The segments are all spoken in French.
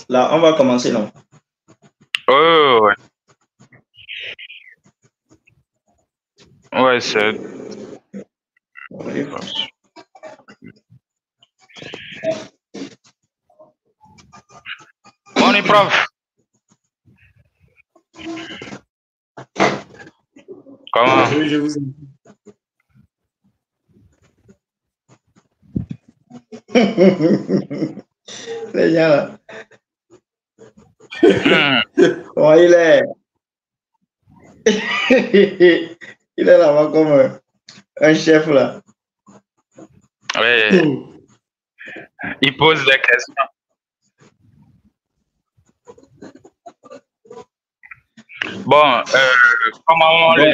Là, on va commencer, non? Oh, ouais, c'est... Oui. Mon prof. Comment? Oui, je vous Les gens, là. Hmm. Comment il est? Il est là-bas comme un chef, là. Ouais, il pose des questions. Bon, comment Bon.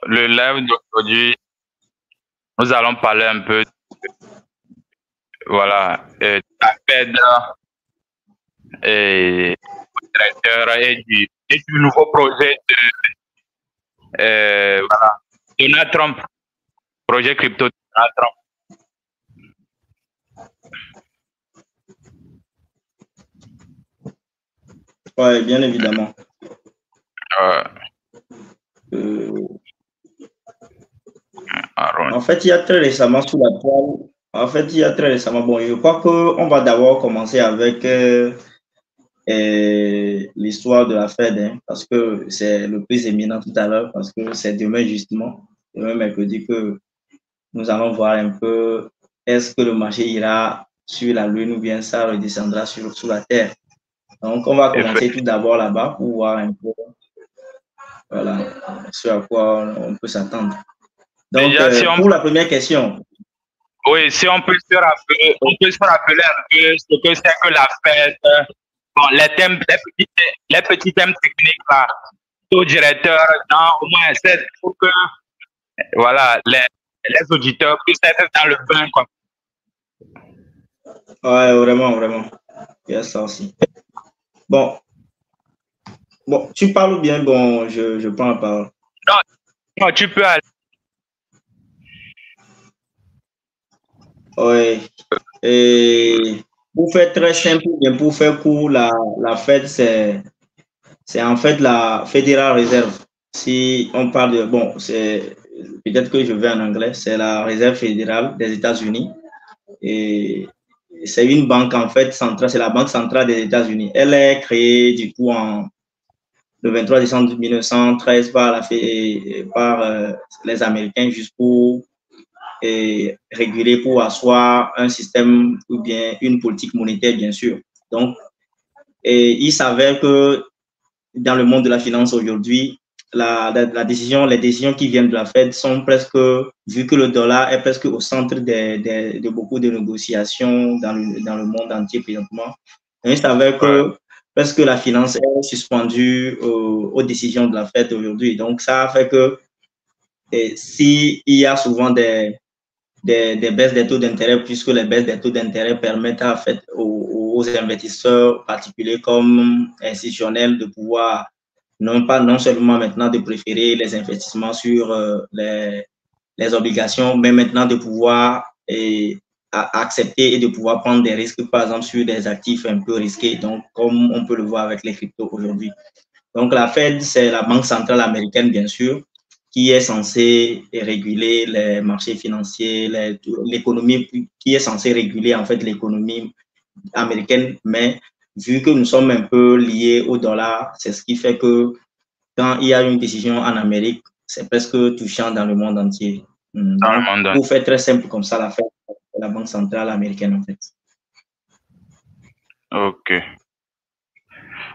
le live d'aujourd'hui, nous allons parler un peu, voilà, de la Fed et du directeur et du nouveau projet de voilà, Donald Trump, projet crypto de Donald Trump. Oui, bien évidemment. En fait, il y a très récemment sous la toile. En fait, il y a très récemment. Bon, je crois qu'on va d'abord commencer avec l'histoire de la Fed, hein, parce que c'est le plus éminent tout à l'heure, parce que c'est demain justement, demain mercredi, que nous allons voir un peu est-ce que le marché ira sur la Lune ou bien ça redescendra sur la Terre. Donc, on va commencer tout d'abord là-bas pour voir un peu voilà, ce à quoi on peut s'attendre. Donc, déjà, si pour la première question. Oui, si on peut se rappeler, un peu ce que c'est que la fête. Bon, les petits thèmes techniques là, au directeur, dans au moins 7 pour que voilà, les auditeurs puissent être dans le bain, quoi. Ouais, vraiment, vraiment. Il y a ça aussi. Bon, tu parles bien, bon, je prends la parole. Non, tu peux aller. Oui. Et pour faire très simple, bien pour faire court, la Fed, c'est en fait la Federal Reserve. Si on parle de, bon, c'est peut-être que je vais en anglais, c'est la Réserve fédérale des États-Unis. Et c'est une banque en fait centrale, c'est la banque centrale des États-Unis. Elle est créée du coup le 23 décembre 1913 par les Américains juste pour réguler, pour asseoir un système ou bien une politique monétaire, bien sûr. Donc, il s'avère que dans le monde de la finance aujourd'hui, les décisions qui viennent de la Fed sont presque, vu que le dollar est presque au centre de beaucoup de négociations dans le monde entier présentement, il s'avère que presque la finance est suspendue aux décisions de la Fed aujourd'hui. Donc, ça fait que s'il y a souvent des baisses des taux d'intérêt, puisque les baisses des taux d'intérêt permettent en fait aux investisseurs particuliers comme institutionnels de pouvoir non seulement maintenant de préférer les investissements sur les obligations, mais maintenant de pouvoir accepter et de pouvoir prendre des risques, par exemple, sur des actifs un peu risqués, donc comme on peut le voir avec les cryptos aujourd'hui. Donc la Fed, c'est la banque centrale américaine, bien sûr, qui est censée réguler les marchés financiers, l'économie, qui est censée réguler en fait l'économie américaine, mais vu que nous sommes un peu liés au dollar, c'est ce qui fait que quand il y a une décision en Amérique, c'est presque touchant dans le monde entier. Donc, pour faire très simple comme ça, la Fed, c'est la banque centrale américaine en fait. Ok.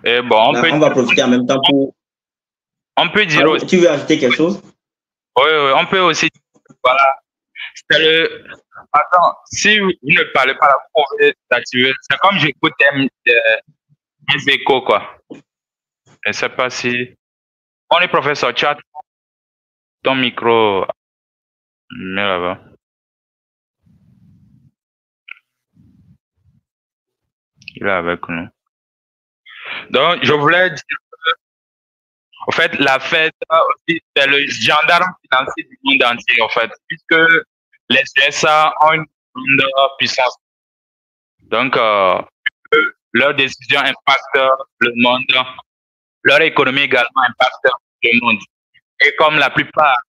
Et bon, là, on va profiter en même temps pour... On peut dire aussi... Tu veux ajouter quelque chose? Oui, on peut aussi... Voilà. Attends, si vous ne parlez pas, vous pouvez l'activer. C'est comme j'écoute mes échos, quoi. Je ne sais pas si... On est professeur, chat. Ton micro... Mais là-bas. Il est avec nous. Donc, je voulais dire... En fait, la Fed aussi, c'est le gendarme financier du monde entier, en fait, puisque les USA ont une grande puissance. Donc, leurs décisions impactent le monde, leur économie également impacte le monde. Et comme la plupart,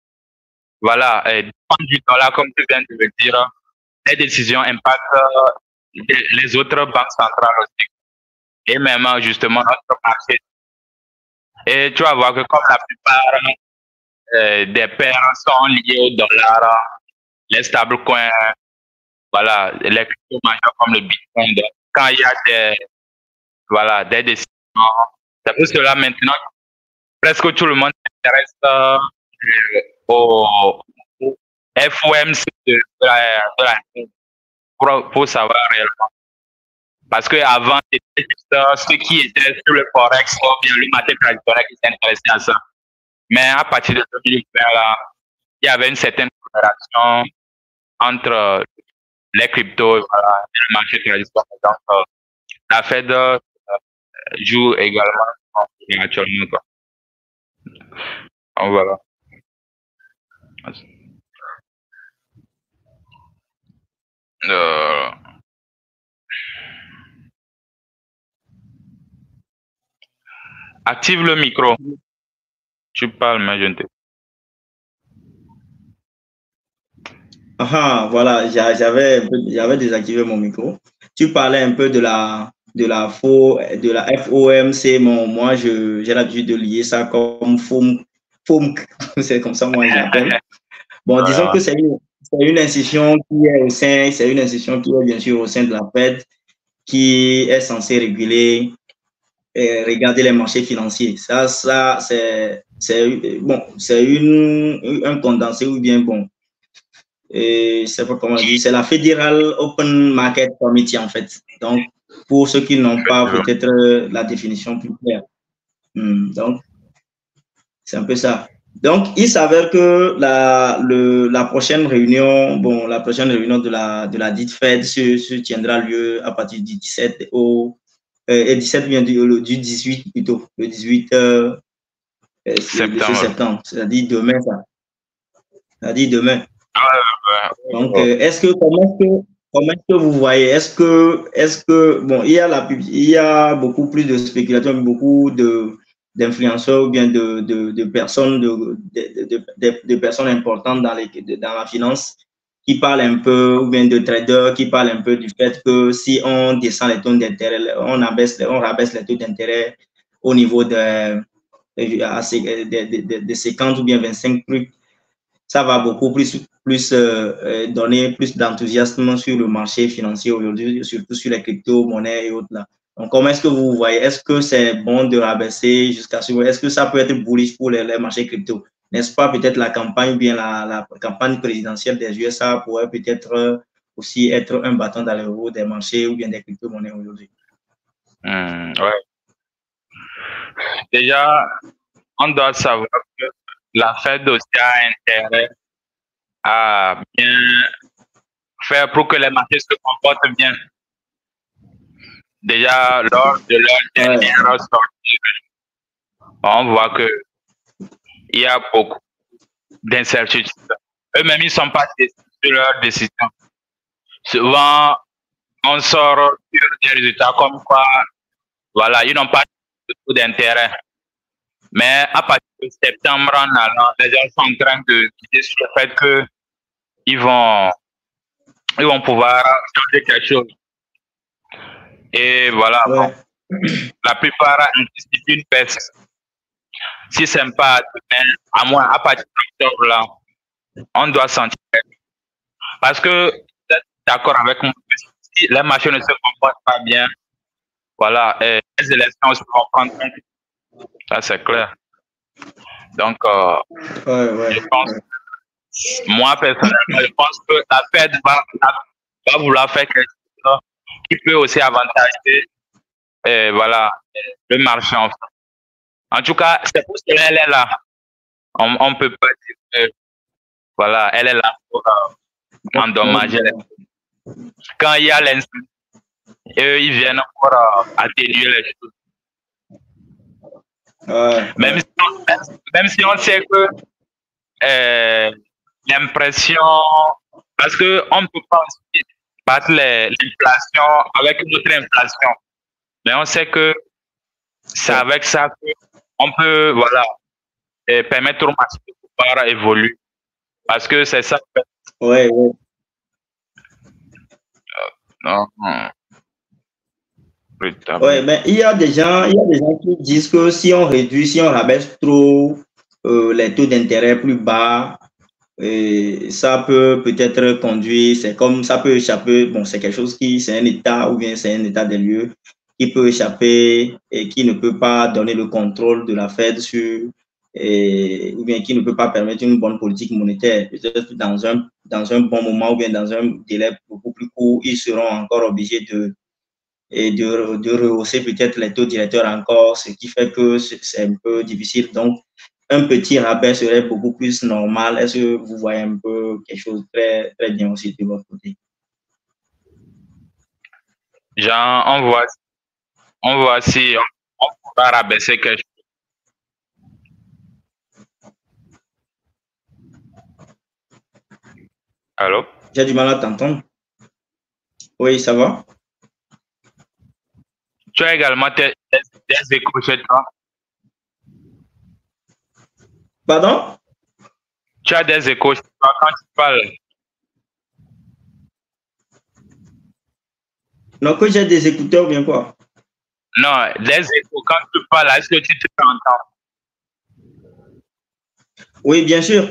voilà, dépendent du dollar, comme tu viens de le dire, les décisions impactent les autres banques centrales aussi. Et même justement notre marché. Et tu vas voir que comme la plupart des paires sont liées au dollar, les stablecoins, voilà, les cryptos majeurs comme le Bitcoin. Donc, quand il y a voilà, des décisions, c'est pour cela maintenant presque tout le monde s'intéresse au FOMC pour savoir réellement. Parce qu'avant, c'était juste ceux qui étaient sur le Forex ou bien le marché traditionnel qui s'intéressaient à ça. Mais à partir de 2020, là, il y avait une certaine corrélation entre les cryptos et, voilà, et le marché traditionnel. Donc, la Fed joue également actuellement. Quoi. Donc, voilà. Active le micro. Tu parles, mais je ne t'ai pas. Ah, voilà, j'avais désactivé mon micro. Tu parlais un peu de la FOMC. Moi, j'ai l'habitude de lier ça comme FOMC. C'est comme ça, moi, je l'appelle. Bon, disons que c'est une institution qui est au sein, c'est une institution qui est bien sûr au sein de la Fed, qui est censée réguler et regarder les marchés financiers. Ça, c'est bon, c'est un condensé ou bien bon. Et c'est pas comment dire, c'est la Federal Open Market Committee en fait. Donc, pour ceux qui n'ont pas peut-être la définition plus claire. Donc, c'est un peu ça. Donc, il s'avère que la prochaine réunion, bon, la prochaine réunion de la dite Fed se tiendra lieu à partir du 17 et 17 bien du 18 plutôt, le 18 septembre, c'est-à-dire demain, ça. C'est-à-dire demain. Donc, comment est-ce que vous voyez, est-ce que, bon, il y a beaucoup plus de spéculateurs, beaucoup d'influenceurs ou bien de personnes, de personnes importantes dans la finance qui parlent un peu, ou bien de traders qui parlent un peu du fait que si on descend les taux d'intérêt, on rabaisse les taux d'intérêt au niveau de 50 ou bien 25 trucs, ça va beaucoup plus donner plus d'enthousiasme sur le marché financier aujourd'hui, surtout sur les crypto-monnaies et autres là. Donc, comment est-ce que vous voyez? Est-ce que c'est bon de rabaisser jusqu'à ce... Est-ce que ça peut être bullish pour les marchés crypto? N'est-ce pas peut-être la campagne, bien la campagne présidentielle des USA pourrait peut-être aussi être un bâton dans les roues des marchés ou bien des crypto-monnaies aujourd'hui? Ouais. Déjà, on doit savoir que la Fed aussi a intérêt à bien faire pour que les marchés se comportent bien. Déjà, lors de leur dernière sortie, on voit que il y a beaucoup d'incertitudes. Eux-mêmes, ils ne sont pas décidés sur leurs décisions. Souvent, on sort sur des résultats comme quoi, voilà, ils n'ont pas de taux d'intérêt. Mais à partir de septembre en allant, les gens sont en train de viser sur le fait qu'ils vont pouvoir changer quelque chose. Et voilà, bon, la plupart anticipent une baisse. Si ce n'est pas demain, à moins à partir d'octobre, là, on doit sentir. Parce que, vous êtes d'accord avec moi, si les marchés ne se comportent pas bien, voilà, les élections se vont prendre compte. Ça, c'est clair. Donc, je pense, moi, personnellement, je pense que la Fed va vouloir faire quelque chose qui peut aussi avantager voilà, le marché en fait. En tout cas, c'est pour cela qu'elle est là. On ne peut pas dire que voilà, elle est là pour endommager les choses. Quand il y a l'instant, eux, ils viennent pour atténuer les choses. Même si on sait que l'impression, parce qu'on ne peut pas aussi battre l'inflation avec une autre inflation. Mais on sait que c'est avec ça qu'on peut, voilà, permettre au marché de pouvoir évoluer. Parce que c'est ça. Ouais, ouais. Ouais, mais il y a des gens qui disent que si on réduit, si on rabaisse trop les taux d'intérêt plus bas, ça peut peut-être conduire, c'est comme ça peut échapper, bon, c'est quelque chose qui, c'est un état ou bien c'est un état des lieux qui peut échapper et qui ne peut pas donner le contrôle de la Fed sur, ou bien qui ne peut pas permettre une bonne politique monétaire. Peut-être dans un bon moment ou bien dans un délai beaucoup plus court, ils seront encore obligés de rehausser peut-être les taux directeurs encore, ce qui fait que c'est un peu difficile. Donc, un petit rabais serait beaucoup plus normal. Est-ce que vous voyez un peu quelque chose de très, très bien aussi de votre côté? Genre, on voit si on pourra rabaisser quelque chose. Allô? J'ai du mal à t'entendre. Oui, ça va? Tu as également des échos chez toi? Pardon? Tu as des échos chez toi quand tu parles? Non, que j'ai des écouteurs ou bien quoi? Non, des échos quand tu parles, est-ce que tu te entends? Oui, bien sûr.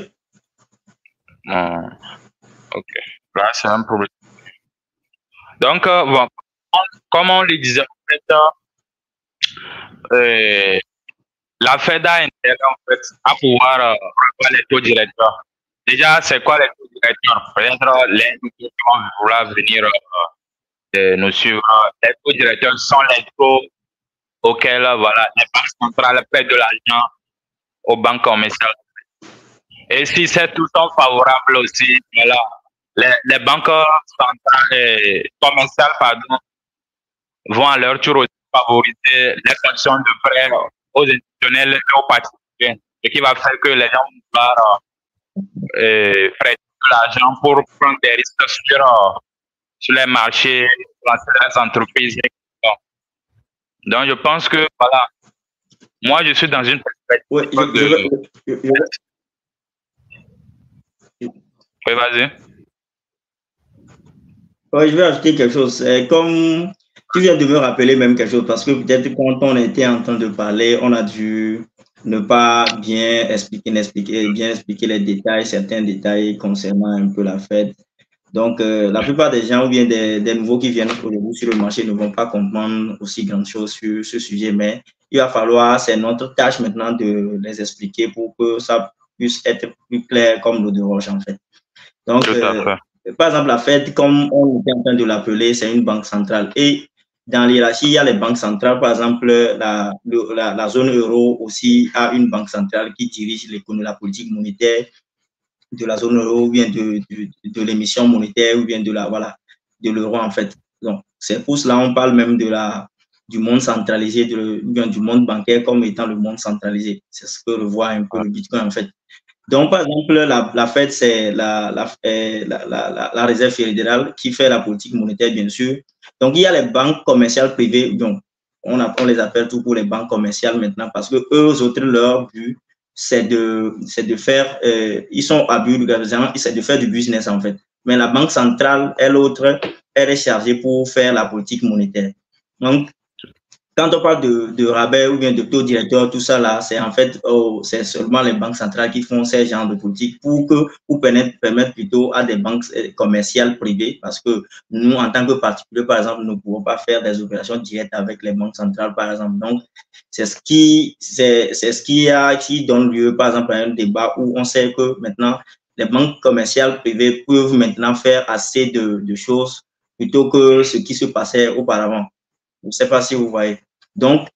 Ok, là c'est un problème. Donc, bon, comme on le disait, en fait, la Fed a intérêt en fait, à pouvoir revoir les taux directeurs. Déjà, c'est quoi les taux directeurs? Peut-être les qui vont vouloir venir nous suivre. Les taux directeurs sont les taux auxquels voilà, les banques centrales paient de l'argent aux banques commerciales. Et si ces taux sont favorables aussi, voilà, les banques centrales, commerciales pardon, vont à leur tour aussi favoriser les fonctions de prêt aux institutionnels et aux particuliers, ce qui va faire que les gens vont pouvoir prêter de l'argent pour prendre des risques sur les marchés, lancer les entreprises. Donc, je pense que, voilà, moi, je suis dans une perspective oui, Oui, vas-y. Oui, je vais ajouter quelque chose. Comme tu viens de me rappeler même quelque chose, parce que peut-être quand on était en train de parler, on a dû ne pas bien expliquer les détails, certains détails concernant un peu la Fed. Donc, la plupart des gens ou bien des nouveaux qui viennent aujourd'hui sur le marché ne vont pas comprendre aussi grand chose sur ce sujet, mais il va falloir, c'est notre tâche maintenant de les expliquer pour que ça puisse être plus clair comme l'eau de roche en fait. Donc, par exemple, la Fed, comme on était en train de l'appeler, c'est une banque centrale. Et dans l'hierarchie, il y a les banques centrales. Par exemple, la zone euro aussi a une banque centrale qui dirige l'économie, la politique monétaire de la zone euro ou bien de l'émission monétaire ou bien de l'euro en fait. Donc, c'est pour cela qu'on parle même du monde centralisé, du monde bancaire comme étant le monde centralisé. C'est ce que revoit un peu le Bitcoin en fait. Donc, par exemple, la Fed, c'est la réserve fédérale qui fait la politique monétaire, bien sûr. Donc, il y a les banques commerciales privées. Donc, on les appelle tout pour les banques commerciales maintenant parce que eux autres, leur but, c'est de faire, ils sont à but d'argent, c'est de faire du business en fait. Mais la banque centrale, elle est chargée pour faire la politique monétaire. Donc, quand on parle de rabais ou bien de taux directeur, tout ça là, c'est en fait, c'est seulement les banques centrales qui font ces genres de politique pour permettre plutôt à des banques commerciales privées, parce que nous, en tant que particuliers, par exemple, nous ne pouvons pas faire des opérations directes avec les banques centrales, par exemple. Donc, c'est ce qui donne lieu, par exemple, à un débat où on sait que maintenant, les banques commerciales privées peuvent maintenant faire assez de choses plutôt que ce qui se passait auparavant. Je ne sais pas si vous voyez. Donc,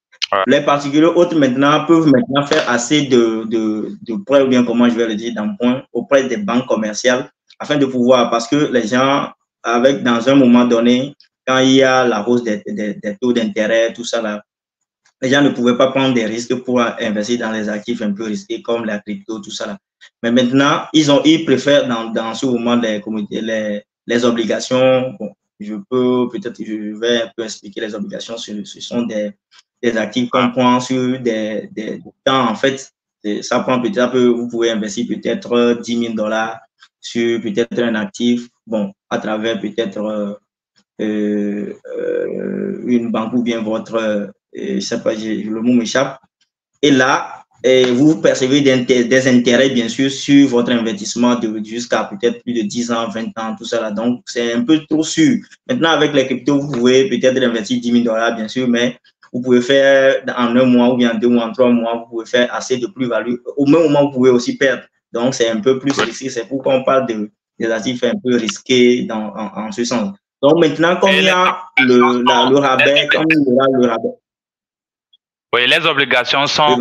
les particuliers autres maintenant peuvent maintenant faire assez de prêts, ou bien comment je vais le dire, d'emprunt auprès des banques commerciales afin de pouvoir, parce que les gens, dans un moment donné, quand il y a la hausse des taux d'intérêt, tout ça là, les gens ne pouvaient pas prendre des risques pour investir dans les actifs un peu risqués comme la crypto, tout ça là. Mais maintenant, ils préfèrent dans ce moment les obligations. Bon, je peux, peut-être, je vais un peu expliquer les obligations. Ce sont des actifs qu'on prend sur des temps. En fait, ça prend peut-être, vous pouvez investir peut-être 10 000 $ sur peut-être un actif, bon, à travers peut-être une banque ou bien votre, je sais pas, le mot m'échappe. Et là, vous percevez des intérêts, bien sûr, sur votre investissement jusqu'à peut-être plus de 10 ans, 20 ans, tout ça là. Donc, c'est un peu trop sûr. Maintenant, avec les cryptos, vous pouvez peut-être investir 10 000 $, bien sûr, mais vous pouvez faire en un mois ou bien en 2 mois, en 3 mois, vous pouvez faire assez de plus-value. Au même moment, vous pouvez aussi perdre. Donc, c'est un peu plus risqué. C'est pourquoi on parle des actifs un peu risqués en ce sens. Donc, maintenant, comme il y a le rabais, comme il y aura le rabais. Oui, les obligations sont...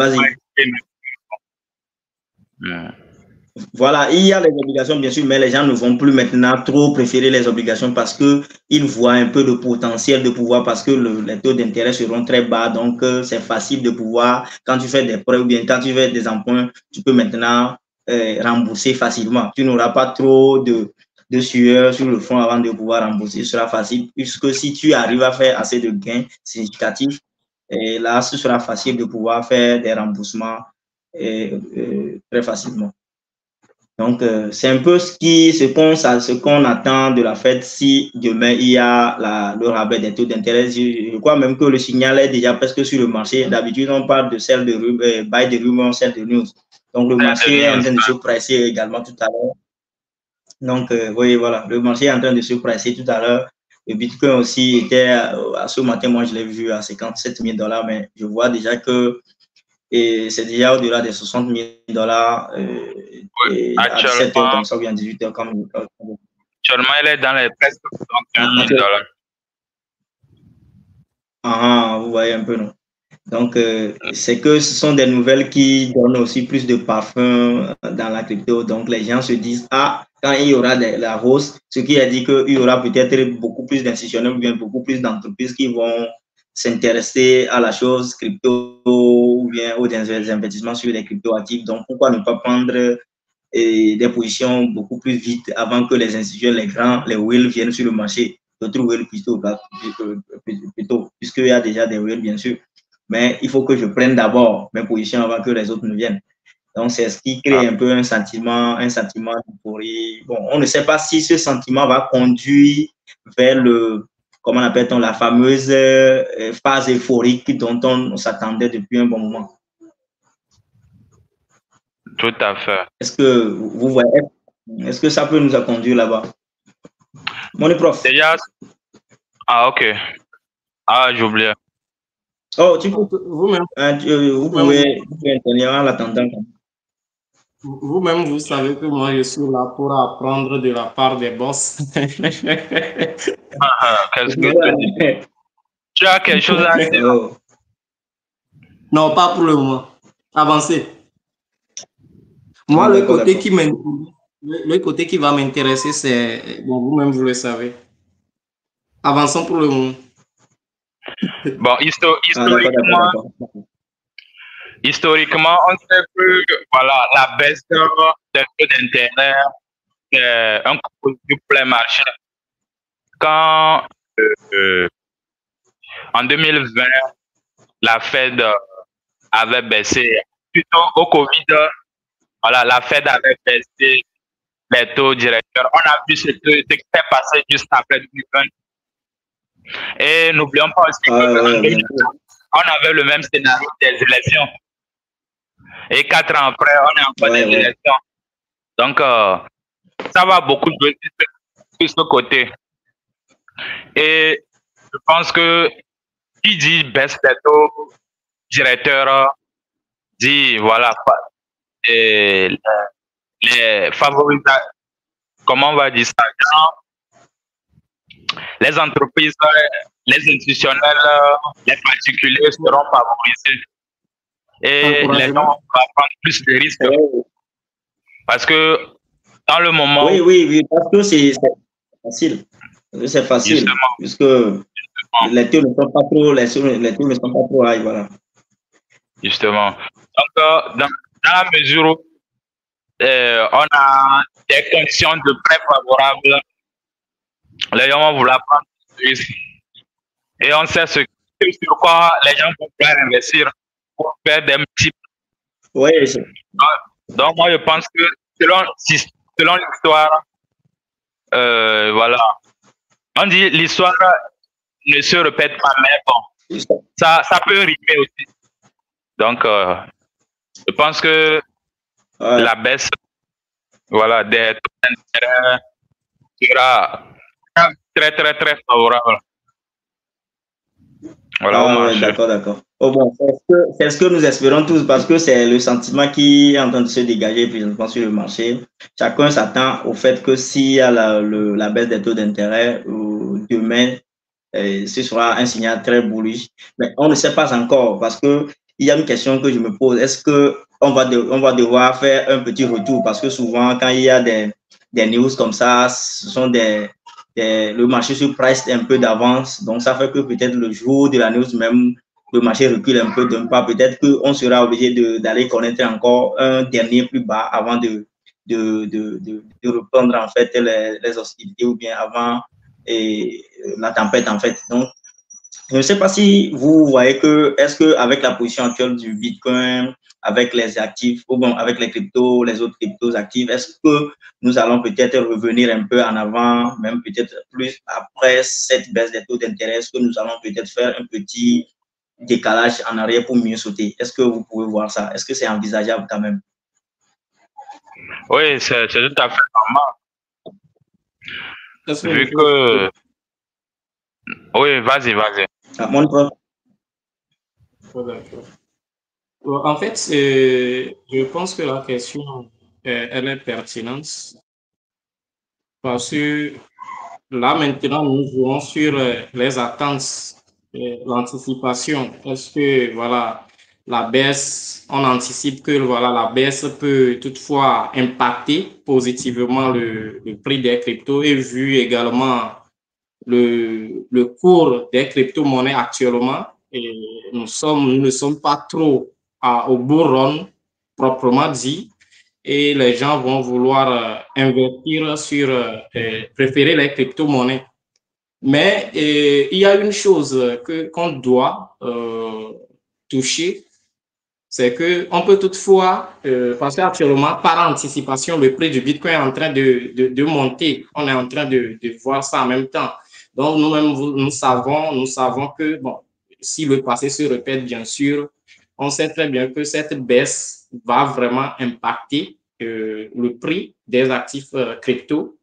Voilà, il y a les obligations, bien sûr, mais les gens ne vont plus maintenant trop préférer les obligations parce qu'ils voient un peu de potentiel de pouvoir, parce que les taux d'intérêt seront très bas. Donc, c'est facile de pouvoir, quand tu fais des prêts ou bien quand tu fais des emprunts, tu peux maintenant rembourser facilement. Tu n'auras pas trop de sueur sur le front avant de pouvoir rembourser. Ce sera facile, puisque si tu arrives à faire assez de gains significatifs, et là, ce sera facile de pouvoir faire des remboursements très facilement. Donc, c'est un peu ce qu'on attend de la Fed si demain il y a le rabais des taux d'intérêt. Je crois même que le signal est déjà presque sur le marché. D'habitude, on parle de celle de buy de rumors, celle de news. Donc, le marché est en train de se presser également tout à l'heure. Donc, oui, voilà, le marché est en train de se presser tout à l'heure. Le Bitcoin aussi était, à ce matin, moi, je l'ai vu à 57 000 $, mais je vois déjà que et c'est déjà au-delà des 60 000 $. Et à 17 h comme ça, ou bien 18 h comme. Actuellement, elle est dans les presque 61 000 $. Ah, vous voyez un peu, non? Donc, c'est que ce sont des nouvelles qui donnent aussi plus de parfum dans la crypto. Donc, les gens se disent, ah, quand il y aura la hausse, ce qui a dit qu'il y aura peut-être beaucoup plus d'institutionnels ou bien beaucoup plus d'entreprises qui vont s'intéresser à la chose crypto ou bien aux investissements sur les crypto-actifs. Donc, pourquoi ne pas prendre des positions beaucoup plus vite avant que les institutions, les grands, les whales viennent sur le marché? D'autres whales plutôt, puisqu'il y a déjà des whales, bien sûr. Mais il faut que je prenne d'abord mes positions avant que les autres ne viennent. Donc, c'est ce qui crée un peu un sentiment d'euphorie. Bon, on ne sait pas si ce sentiment va conduire vers comment appelle-t-on, la fameuse phase euphorique dont on s'attendait depuis un bon moment. Tout à fait. Est-ce que vous voyez, est-ce que ça peut nous conduire là-bas? Mon prof. Déjà, ah, ok. Ah, j'ai oublié. Oh, vous pouvez intervenir en l'attendant. Vous-même, vous savez que moi, je suis là pour apprendre de la part des boss. Qu'est-ce que tu dis? Tu as quelque chose à dire? Non, pas pour le moment. Avancez. Moi, le côté qui va m'intéresser, c'est... Bon, vous-même, vous le savez. Avançons pour le moment. Bon, historiquement, on sait que voilà, la baisse des taux d'intérêt est un coup du plein marché. Quand en 2020, la Fed avait baissé, plutôt au Covid, voilà, la Fed avait baissé les taux directeurs. On a vu ce qui s'est passé juste après 2020. Et n'oublions pas aussi on avait le même scénario des élections. Et 4 ans après, on est encore des élections. Donc, ça va beaucoup jouer sur ce côté. Et je pense que qui dit baisse des taux directeurs dit, voilà, les favorisations, comment on va dire ça, les entreprises, les institutionnels, les particuliers seront favorisés. Et les gens vont prendre plus de risques. Parce que dans le moment... Oui, parce que c'est facile. C'est facile, justement. Puisque les taux ne sont pas trop, les taux ne sont pas trop high, voilà. Justement. Donc, dans la mesure où on a des conditions de prêt favorables, les gens vont vouloir prendre Et on sait sur quoi les gens vont pouvoir investir pour faire des multiples. Oui. Donc, moi, je pense que selon l'histoire, voilà. On dit l'histoire ne se répète pas, mais bon, ça peut rimer aussi. Donc, je pense que la baisse, voilà, des taux d'intérêt sera très favorable. Voilà, d'accord. Oh, bon, c'est ce que nous espérons tous parce que c'est le sentiment qui est en train de se dégager présentement sur le marché. Chacun s'attend au fait que s'il y a la baisse des taux d'intérêt demain, ce sera un signal très bullish. Mais on ne sait pas encore parce que il y a une question que je me pose. Est-ce qu'on va devoir faire un petit retour? Parce que souvent, quand il y a des news comme ça, ce sont le marché se price un peu d'avance. Donc, ça fait que peut-être le jour de la news même, le marché recule un peu d'un pas. Peut-être qu'on sera obligé d'aller connaître encore un dernier plus bas avant de reprendre en fait les hostilités ou bien avant la tempête en fait. Donc, je ne sais pas si vous voyez est-ce qu'avec la position actuelle du Bitcoin, avec les actifs, ou bon, avec les cryptos, les autres cryptos actifs, est-ce que nous allons peut-être revenir un peu en avant, même peut-être plus après cette baisse des taux d'intérêt, est-ce que nous allons peut-être faire un petit décalage en arrière pour mieux sauter? Est-ce que vous pouvez voir ça? Est-ce que c'est envisageable quand même? Oui, c'est tout à fait normal. Vu que... Oui, vas-y. Montre. En fait, je pense que la question, elle est pertinente parce que là, maintenant, nous jouons sur les attentes, l'anticipation. Est-ce que, voilà, la baisse, on anticipe que, voilà, la baisse peut toutefois impacter positivement le prix des cryptos et vu également le cours des crypto-monnaies actuellement, et nous ne sommes pas trop au beau run, proprement dit, et les gens vont vouloir investir préférer les crypto-monnaies. Mais il y a une chose qu'on doit toucher, c'est qu'on peut toutefois, parce qu'actuellement, par anticipation, le prix du Bitcoin est en train de monter. On est en train de voir ça en même temps. Donc, nous-mêmes, nous savons que, bon, si le passé se répète, bien sûr, on sait très bien que cette baisse va vraiment impacter le prix des actifs crypto.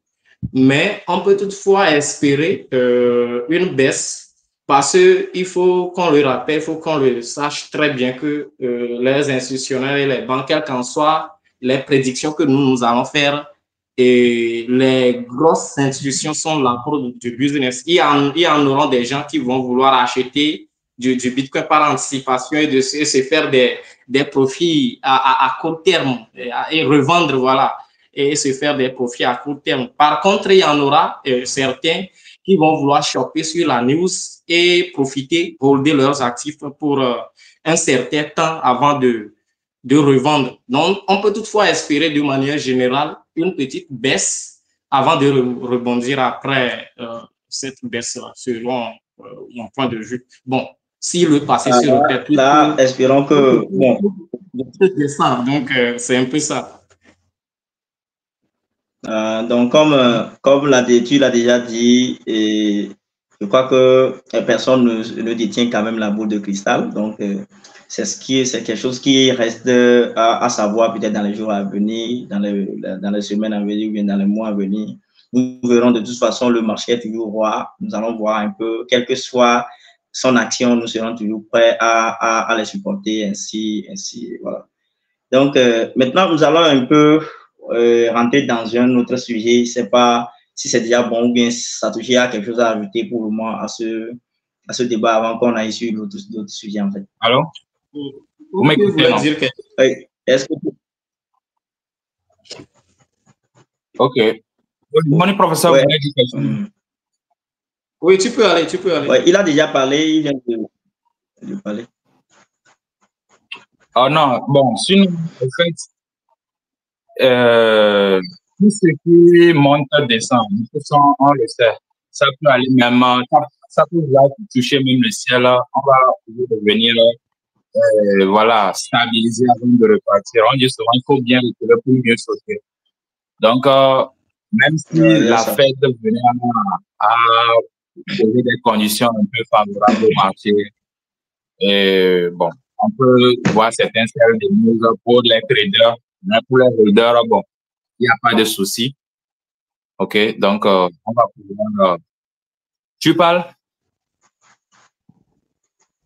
Mais on peut toutefois espérer une baisse parce qu'il faut qu'on le rappelle, il faut qu'on le sache très bien que les institutionnels et les banques, quelles qu'en soient les prédictions que nous allons faire, et les grosses institutions sont là pour du business. Il y en aura des gens qui vont vouloir acheter du Bitcoin par anticipation et se faire des profits à court terme et revendre, voilà, et se faire des profits à court terme. Par contre, il y en aura certains qui vont vouloir choper sur la news et profiter, holder leurs actifs pour un certain temps avant de revendre. Donc, on peut toutefois espérer de manière générale une petite baisse avant de rebondir après cette baisse-là, selon mon point de vue. Bon, si le passé se répète... Là, espérons que... Bon. C'est ça, donc c'est un peu ça. Donc, comme tu l'as déjà dit, et je crois que personne ne détient quand même la boule de cristal. Donc, c'est quelque chose qui reste à savoir peut-être dans les jours à venir, dans les semaines à venir ou bien dans les mois à venir. Nous verrons de toute façon, le marché est toujours roi. Nous allons voir un peu, quelle que soit son action, nous serons toujours prêts à les supporter, ainsi, voilà. Donc, maintenant, nous allons un peu rentrer dans un autre sujet. Je ne sais pas si c'est déjà bon ou bien ça touche à quelque chose à ajouter pour le moment à ce débat avant qu'on aille sur l'autre sujet, en fait. Allô? Vous m'écoutez, non? Oui. Est-ce que... Ok. Mon professeur, ouais. Vous dire quelque chose? Oui, tu peux aller. Ouais, il a déjà parlé, il vient de parler. Oh non, bon, sinon, en fait, tout ce qui monte descend, on le sait. ça peut aller même, ça peut toucher même le ciel. On va revenir, voilà, stabiliser avant de repartir. On dit souvent, il faut bien reculer pour mieux sauter. Donc, même si la Fed venait à poser des conditions un peu favorables au marché, bon, on peut voir certains sell des news pour les traders, mais pour les holders, bon, il n'y a pas de souci. OK, donc, on va pouvoir. Tu parles?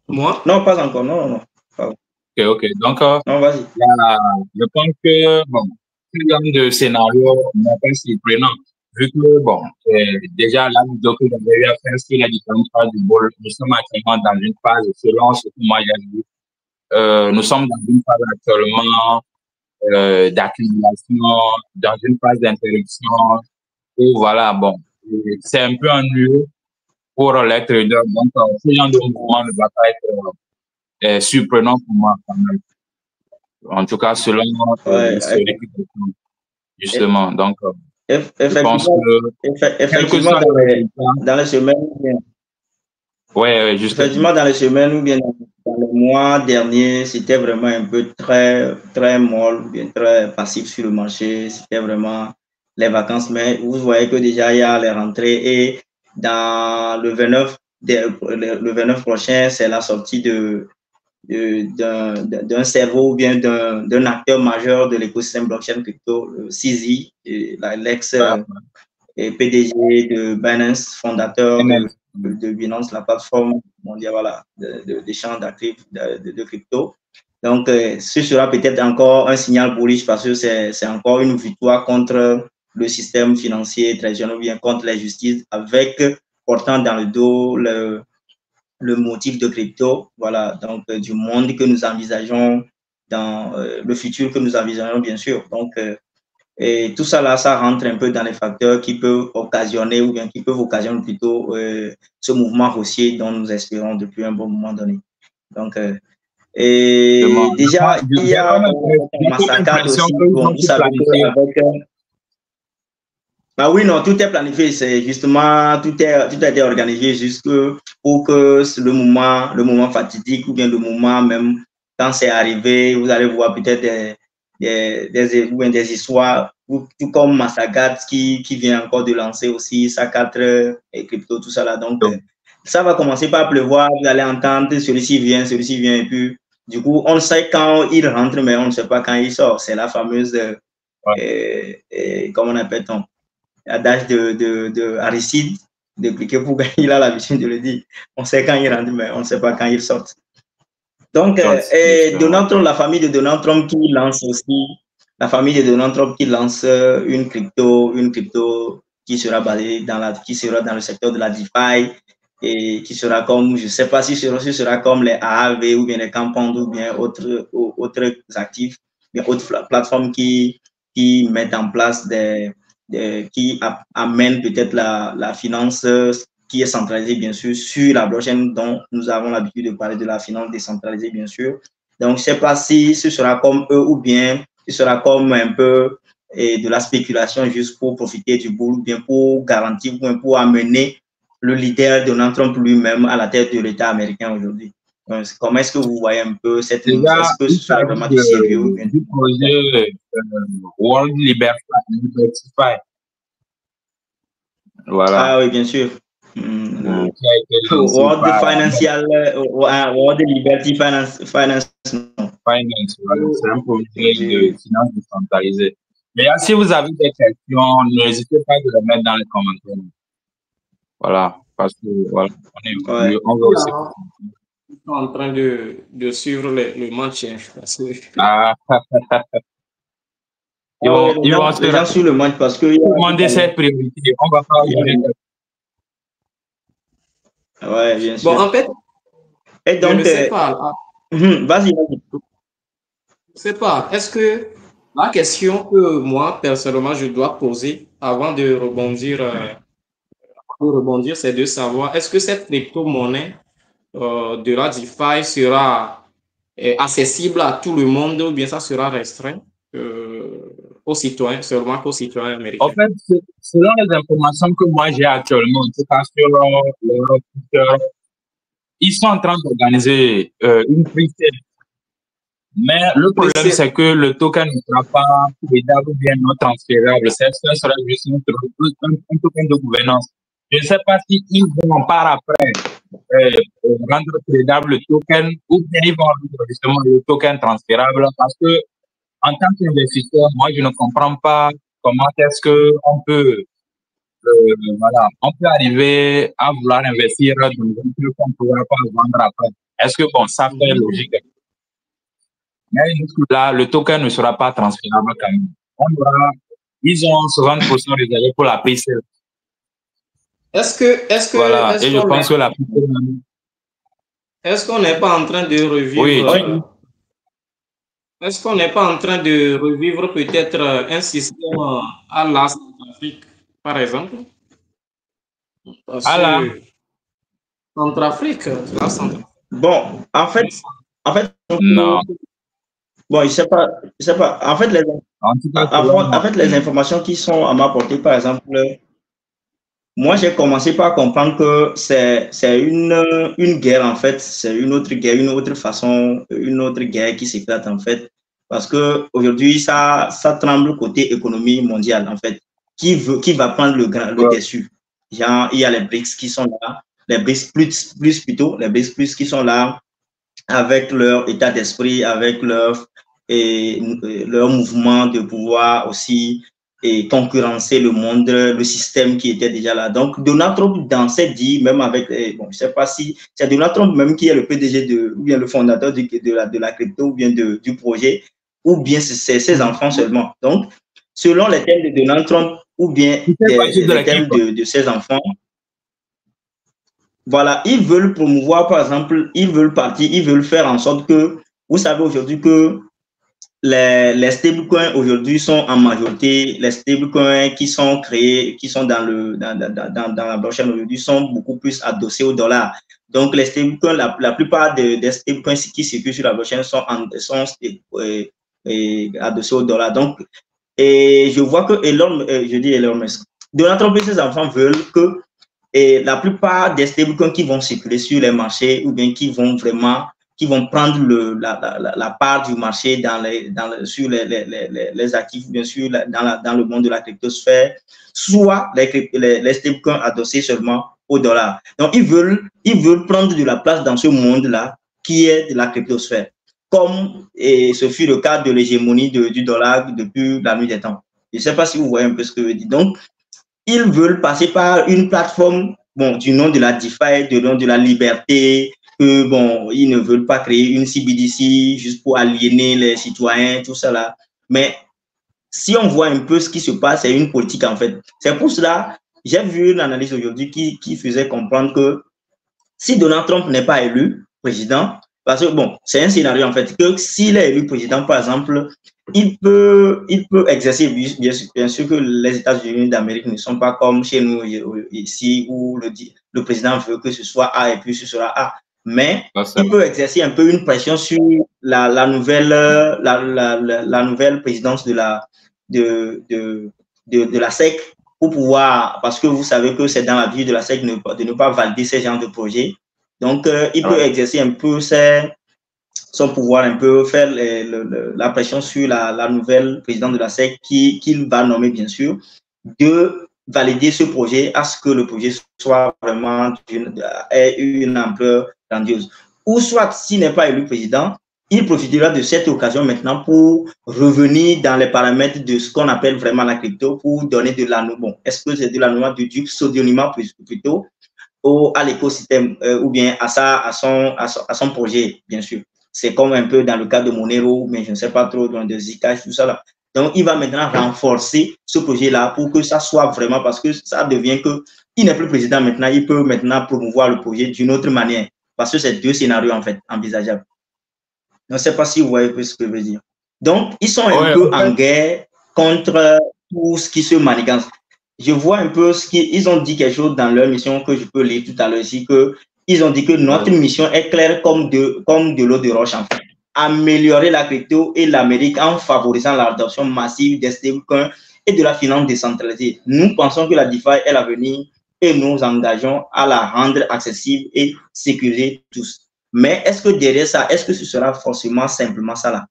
Moi? Non, pas encore, non. OK. Donc, non, vas-y. Je pense que, bon, ce genre de scénario n'est pas surprenant, vu que, bon, déjà, la vidéo que j'avais eu à faire sur les différentes phases du bol, nous sommes actuellement dans une phase, selon ce que moi j'ai vu, nous sommes dans une phase actuellement d'accumulation, dans une phase d'interruption, et voilà, bon, c'est un peu ennuyeux pour les traders, donc ce genre de mouvement ne va pas être surprenant pour moi quand même. En tout cas, selon justement. Donc, je pense que effectivement, dans les semaines, effectivement, dans les semaines ou bien dans le mois dernier, c'était vraiment un peu très molle, bien très passif sur le marché. C'était vraiment les vacances, mais vous voyez que déjà il y a les rentrées et dans le 29 prochain, c'est la sortie d'un cerveau ou bien d'un acteur majeur de l'écosystème blockchain crypto, CZ, l'ex PDG de Binance, fondateur de Binance, la plateforme mondiale voilà, d'échange d'actifs de crypto. Donc, ce sera peut-être encore un signal bullish parce que c'est encore une victoire contre le système financier traditionnel ou bien contre la justice avec portant dans le dos le motif de crypto, voilà, donc du monde que nous envisageons dans le futur que nous envisageons, bien sûr. Donc, et tout ça là, ça rentre un peu dans les facteurs qui peuvent occasionner ou bien qui peuvent occasionner plutôt ce mouvement haussier dont nous espérons depuis un bon moment donné. Donc, et déjà, il y a Mastercard aussi. Bon, vous savez qu'avec ah oui, non, tout est planifié. C'est justement, tout a été organisé jusque pour que le moment fatidique ou bien le moment même, quand c'est arrivé, vous allez voir peut-être des histoires, tout comme Mastercard qui vient encore de lancer aussi sa 4 et crypto, tout ça là. Donc, ça va commencer par pleuvoir. Vous allez entendre celui-ci vient, et puis, du coup, on sait quand il rentre, mais on ne sait pas quand il sort. C'est la fameuse, comment on appelle-t-on? Adage de Aristide, de cliquer pour gagner, il a l'habitude de le dire. On sait quand il rentre, mais on ne sait pas quand il sort. Donc, Donald Trump, la famille de Donald Trump qui lance aussi, la famille de Donald Trump qui lance une crypto qui sera basée qui sera dans le secteur de la DeFi et qui sera comme, je ne sais pas si ce sera comme les AAV ou bien les Compound ou bien autres actifs, bien autres plateformes qui mettent en place qui amène peut-être la finance qui est centralisée, bien sûr, sur la blockchain dont nous avons l'habitude de parler de la finance décentralisée, bien sûr. Donc, je ne sais pas si ce sera comme eux ou bien ce sera comme un peu de la spéculation juste pour profiter du boule, ou bien pour garantir, ou pour amener le leader Donald Trump lui-même à la tête de l'État américain aujourd'hui. Comment est-ce que vous voyez un peu cette news? Est-ce que ce sera vraiment du sérieux? Du projet World Libertify. Voilà. Ah oui, bien sûr. World Financial, World Liberty Finance. Finance, voilà. C'est un projet de finance décentralisée. Mais si vous avez des questions, n'hésitez pas de les mettre dans les commentaires. Voilà, parce que voilà, on va aussi. Ils sont en train de suivre le match. Parce que... Ils vont se faire sur le match parce que demander cette priorité. On va pas. Ouais, bien sûr. Bon, en fait, et donc, je ne sais pas. Vas-y. Je ne sais pas. Est-ce que la question que moi, personnellement, je dois poser avant de rebondir, c'est de savoir est-ce que cette crypto-monnaie de la DeFi sera accessible à tout le monde ou bien ça sera restreint? aux citoyens, seulement qu'aux citoyens américains? En fait, selon les informations que moi j'ai actuellement, en tout cas sur leur Twitter, ils sont en train d'organiser une pre-sale. Mais le problème, c'est que le token ne sera pas tradable ou bien non transférable. Ça sera juste un token de gouvernance. Je ne sais pas s'ils vont par après rendre tradable le token ou bien ils vont rendre justement le token transférable, parce que en tant qu'investisseur, moi, je ne comprends pas comment est-ce qu'on peut, voilà, on peut arriver à vouloir investir dans un truc qu'on ne pourra pas vendre après. Est-ce que, bon, ça fait logique? Mais là, le token ne sera pas transférable quand même. Ils ont 60% réservé pour la pre-sale. Voilà, et je pense que la est-ce qu'on n'est pas en train de revivre... Oui. Est-ce qu'on n'est pas en train de revivre peut-être un système à la Centrafrique, par exemple? Centrafrique, la Centrafrique. Bon, en fait, non. Bon, je sais pas. En fait, les informations qui sont à ma portée, par exemple, moi, j'ai commencé par comprendre que c'est une guerre, en fait. C'est une autre guerre, une autre façon, une autre guerre qui s'éclate, en fait. Parce que aujourd'hui, ça tremble côté économie mondiale, en fait. Qui va prendre le dessus? Genre, il y a les BRICS qui sont là, les BRICS plutôt, les BRICS plus qui sont là, avec leur état d'esprit, avec leur mouvement de pouvoir aussi et concurrencer le monde, le système qui était déjà là. Donc, Donald Trump, dans cette dit, même avec, bon, je ne sais pas si c'est Donald Trump même qui est le PDG ou bien le fondateur de la crypto, ou bien du projet, ou bien c'est ses enfants seulement. Donc, selon les thèmes de Donald Trump, ou bien les thèmes de ses enfants, voilà, ils veulent promouvoir, par exemple, ils veulent faire en sorte que, vous savez aujourd'hui que les stablecoins aujourd'hui sont en majorité, les stablecoins qui sont créés, qui sont dans la blockchain aujourd'hui sont beaucoup plus adossés au dollar. Donc, les stablecoins, la plupart des stablecoins qui circulent sur la blockchain sont adossés au dollar. Donc, et je vois que Elon Musk, Donald Trump et ses enfants veulent que la plupart des stablecoins qui vont circuler sur les marchés ou bien qui vont prendre la part du marché sur les actifs, bien sûr, dans le monde de la cryptosphère, soit les stablecoins adossés seulement au dollar. Donc, ils veulent prendre de la place dans ce monde-là qui est de la cryptosphère, comme ce fut le cas de l'hégémonie du dollar depuis la nuit des temps. Je ne sais pas si vous voyez un peu ce que je veux dire. Donc, ils veulent passer par une plateforme, bon, du nom de la DeFi, du nom de la liberté, bon, ils ne veulent pas créer une CBDC juste pour aliéner les citoyens, tout ça là. Mais si on voit un peu ce qui se passe, c'est une politique en fait. C'est pour cela, j'ai vu une analyse aujourd'hui qui faisait comprendre que si Donald Trump n'est pas élu président, parce que bon, c'est un scénario en fait, que s'il est élu président, par exemple, il peut exercer, bien sûr que les États-Unis d'Amérique ne sont pas comme chez nous ici où le président veut que ce soit A et puis ce sera A. Mais il peut exercer un peu une pression sur la nouvelle présidence de la SEC pour pouvoir, parce que vous savez que c'est dans la vie de la SEC de ne pas valider ces genres de projets. Donc, il peut exercer un peu son pouvoir, un peu faire la pression sur la nouvelle présidente de la SEC qu'il va nommer, bien sûr, de valider ce projet à ce que le projet soit vraiment ait une ampleur grandiose. Ou soit, s'il n'est pas élu président, il profitera de cette occasion maintenant pour revenir dans les paramètres de ce qu'on appelle vraiment la crypto, pour donner de l'anonymat. Bon, est-ce que c'est de l'anonymat, du pseudonymat plutôt, à l'écosystème ou bien à son projet, bien sûr. C'est comme un peu dans le cas de Monero, mais je ne sais pas trop, dans de Zcash, tout ça là. Donc, il va maintenant renforcer ce projet-là pour que ça soit vraiment, parce que ça devient que il n'est plus président maintenant, il peut maintenant promouvoir le projet d'une autre manière, parce que c'est deux scénarios en fait envisageables. Je ne sais pas si vous voyez ce que je veux dire. Donc, ils sont un peu en guerre contre tout ce qui se manigance. Je vois un peu ils ont dit quelque chose dans leur mission que je peux lire tout à l'heure ici, qu'ils ont dit que notre mission est claire comme de l'eau de roche en fait. améliorer la crypto et l'Amérique en favorisant l'adoption massive des stablecoins et de la finance décentralisée. Nous pensons que la DeFi est l'avenir et nous engageons à la rendre accessible et sécuriser tous. Mais est-ce que derrière ça, est-ce que ce sera forcément simplement ça là?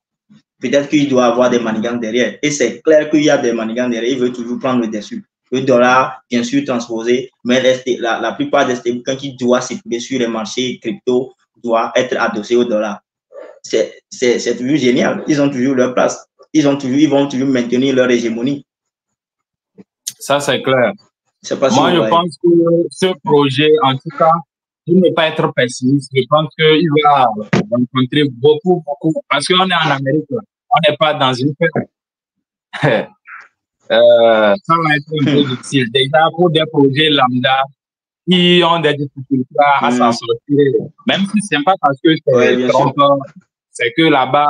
Peut-être qu'il doit y avoir des manigances derrière. Et c'est clair qu'il y a des manigances derrière. Il veut toujours prendre le dessus. Le dollar, bien sûr, transposé, mais la plupart des stablecoins qui doivent circuler sur les marchés crypto doivent être adossés au dollar. C'est toujours génial. Ils ont toujours leur place. Ils vont toujours maintenir leur hégémonie. Ça, c'est clair. Pas Moi, je pense que ce projet, en tout cas, il ne pas être pessimiste. Je pense qu'il va rencontrer beaucoup, parce qu'on est en Amérique, on n'est pas dans une fête. Ça va être un peu difficile. Déjà, pour des projets lambda qui ont des difficultés à s'en sortir, même si ce n'est pas parce que c'est trompeur, c'est que là-bas,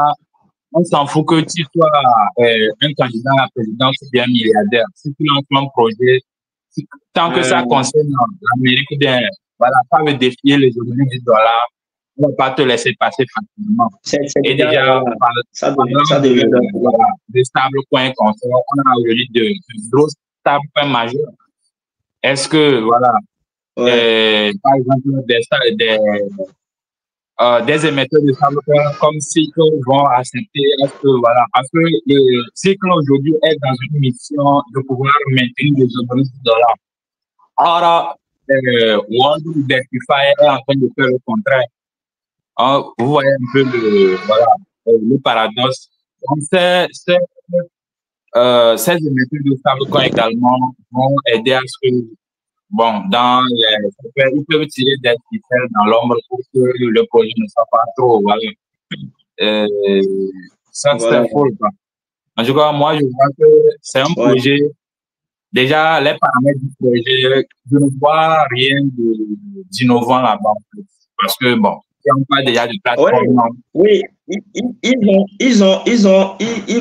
on s'en fout que tu sois un candidat à la présidence ou bien milliardaire. Si tu lances un projet, tant que ça concerne l'Amérique, bien, voilà, ça veut défier les objectifs du dollar. On ne va pas te laisser passer facilement. Et déjà, ça devient des stablecoins comme ça. On a aujourd'hui de gros stablecoins majeurs. Est-ce que, voilà, par exemple, des émetteurs de stablecoins comme Cycle vont accepter, est-ce que, voilà, parce que le Cycle aujourd'hui est dans une mission de pouvoir maintenir les objectifs du dollar. Or, World DeFi est en train de faire le contraire. Vous voyez un peu le paradoxe. Donc, ces émetteurs de stablecoins également vont aider à ce que, bon, ils peuvent tirer des ficelles dans l'ombre pour que le projet ne soit pas trop, voilà. Ça, c'est faux, quoi. En tout cas, moi, je vois que c'est un projet. Déjà, les paramètres du projet, je ne vois rien d'innovant là-bas. Parce que, bon, il n'y a pas déjà de plateforme. Oui, ils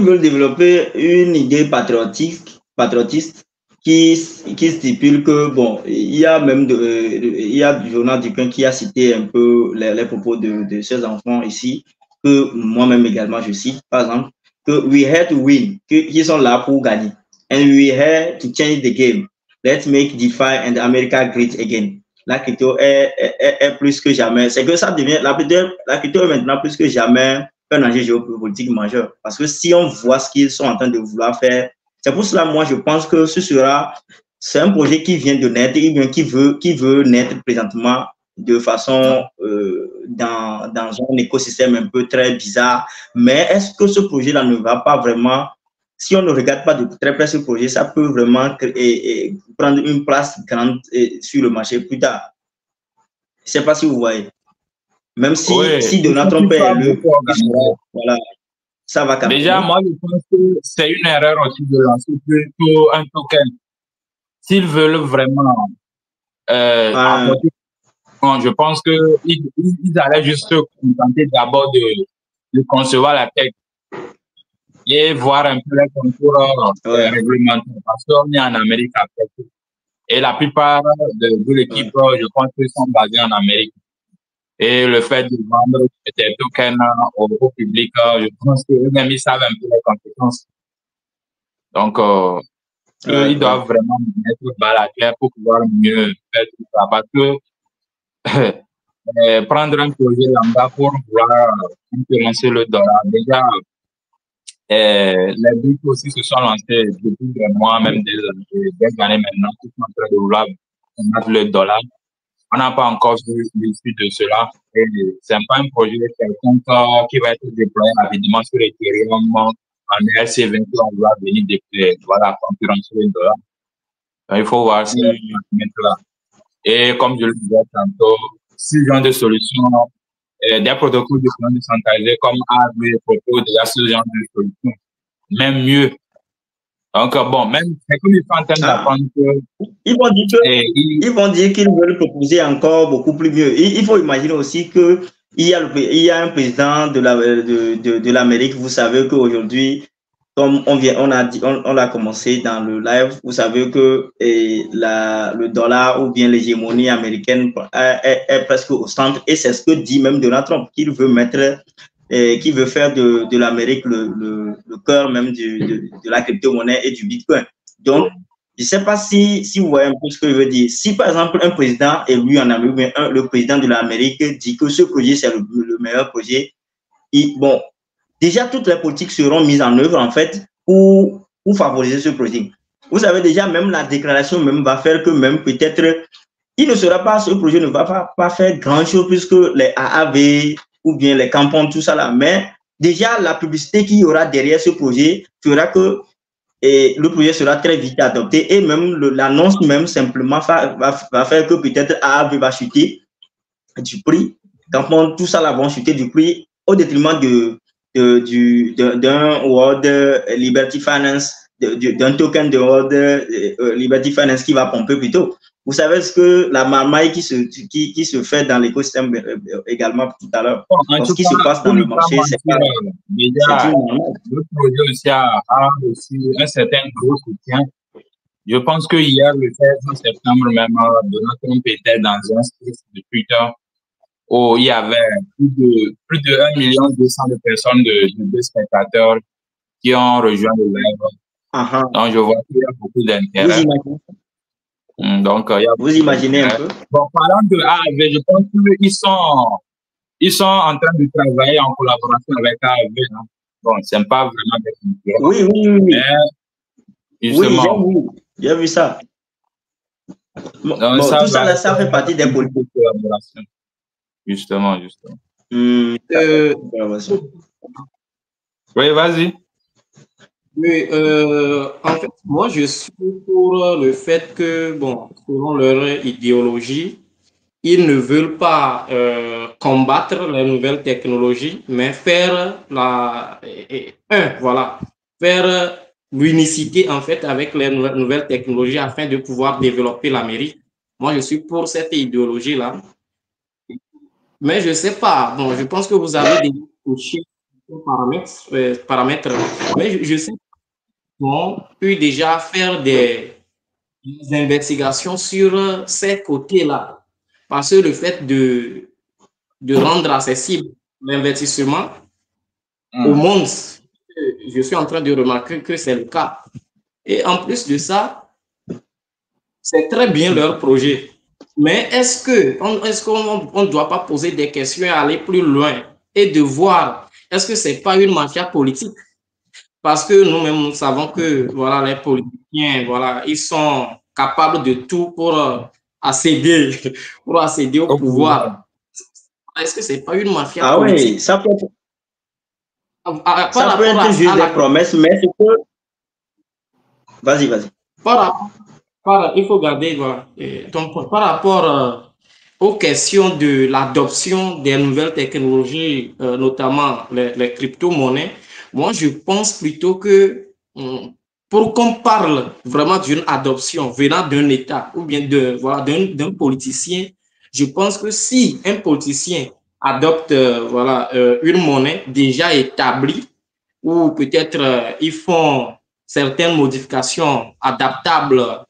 veulent développer une idée patriotiste qui stipule que, bon, il y a même il y a du journal Dupin qui a cité un peu les propos de ces enfants ici, que moi-même également je cite, par exemple, que we had to win, qu'ils sont là pour gagner. And we had to change the game. Let's make DeFi and America great again. La crypto est plus que jamais. C'est que ça devient, la crypto est maintenant plus que jamais un enjeu géopolitique majeur. Parce que si on voit ce qu'ils sont en train de vouloir faire, c'est pour cela, moi, je pense que c'est un projet qui vient de naître, qui veut naître présentement de façon dans un écosystème un peu très bizarre. Mais est-ce que ce projet-là ne va pas vraiment, si on ne regarde pas de très près ce projet, ça peut vraiment prendre une place grande sur le marché plus tard. Je ne sais pas si vous voyez. Même si Donald Trump est élu, voilà, ça va quand même. Déjà, moi, je pense que c'est une erreur aussi de lancer plutôt un token. S'ils veulent vraiment je pense qu'ils allaient juste se contenter d'abord de concevoir la tech et voir un peu les contours réglementaires. Parce qu'on est en Amérique après tout. Et la plupart de l'équipe, je pense qu'ils sont basés en Amérique. Et le fait de vendre des tokens au public, je pense qu'eux-mêmes, ils savent un peu les conséquences. Donc, ils doivent vraiment mettre bas la terre pour pouvoir mieux faire tout ça. Parce que prendre un projet lambda pour pouvoir concurrencer le dollar, déjà, les briques aussi se sont lancés depuis des mois, même des années maintenant, qui sont en train de vouloir combattre le dollar. On n'a pas encore vu l'issue de cela. Et c'est pas un projet quelconque qui va être déployé rapidement sur Ethereum en ERC20 on va venir concurrencer le dollar. Donc, il faut voir ce là. Et comme je le disais tantôt, ce genre de solutions, des protocoles de finance décentralisés comme Aave propose déjà ce genre de solutions, même mieux. Donc, bon, même, c'est comme ils sont en train d'apprendre que... Ils vont dire qu'ils veulent proposer encore beaucoup plus mieux. Il faut imaginer aussi qu'il y a un président de l'Amérique. Vous savez qu'aujourd'hui, comme on l'a commencé dans le live, vous savez que le dollar ou bien l'hégémonie américaine est presque au centre. Et c'est ce que dit même Donald Trump, qu'il veut mettre qui veut faire de l'Amérique le cœur même de la crypto-monnaie et du Bitcoin. Donc, je ne sais pas si vous voyez un peu ce que je veux dire. Si, par exemple, un président élu en Amérique, le président de l'Amérique dit que ce projet, c'est le meilleur projet, bon, déjà, toutes les politiques seront mises en œuvre, en fait, pour favoriser ce projet. Vous savez, déjà, même la déclaration même va faire que même peut-être, il ne sera pas, ce projet ne va pas faire grand-chose puisque les AAV ou bien les campons, tout ça là, mais déjà, la publicité qu'il y aura derrière ce projet fera que le projet sera très vite adopté et même l'annonce même simplement va faire que peut-être AAV va chuter du prix, campons, tout ça là vont chuter du prix au détriment d'un World Liberty Finance, d'un token de World Liberty Finance qui va pomper plutôt. Vous savez ce que la marmaille qui se fait dans l'écosystème également tout à l'heure. Ce qui se passe dans le marché, c'est pas... Déjà, le projet aussi a aussi un certain gros soutien. Je pense que hier, le 16 septembre même, Donald Trump était dans un space de Twitter où il y avait plus de 1,2 million de personnes, de spectateurs qui ont rejoint le live. Donc, je vois qu'il y a beaucoup d'intérêt. Donc, vous imaginez un peu? Bon, parlant de AAV, je pense qu'ils sont en train de travailler en collaboration avec AAV. Hein. Bon, c'est pas vraiment des concurrents. Oui. Mais, justement, oui, j'ai vu ça. Bon, tout ça, là, ça fait partie des politiques de collaboration. Justement. Oui, vas-y. Oui, en fait, moi, je suis pour le fait que, bon, selon leur idéologie, ils ne veulent pas combattre les nouvelles technologies, mais faire faire l'unicité, en fait, avec les nouvelles technologies afin de pouvoir développer l'Amérique. Moi, je suis pour cette idéologie-là. Mais je ne sais pas. Bon, je pense que vous avez des paramètres. Mais je sais qu'on peut déjà faire des investigations sur ces côtés-là. Parce que le fait de rendre accessible l'investissement au monde, je suis en train de remarquer que c'est le cas. Et en plus de ça, c'est très bien leur projet. Mais est-ce qu'on ne doit pas poser des questions et aller plus loin et de voir, est-ce que ce n'est pas une mafia politique? Parce que nous-mêmes, nous savons que voilà, les politiciens, voilà, ils sont capables de tout pour accéder au pouvoir. Est-ce que ce n'est pas une mafia politique? Oui, ça peut être juste des promesses, mais c'est que... Vas-y. Il faut garder, voilà, par rapport aux questions de l'adoption des nouvelles technologies, notamment les crypto-monnaies, moi, je pense plutôt que pour qu'on parle vraiment d'une adoption venant d'un État ou bien d'un politicien, je pense que si un politicien adopte une monnaie déjà établie ou peut-être ils font certaines modifications adaptables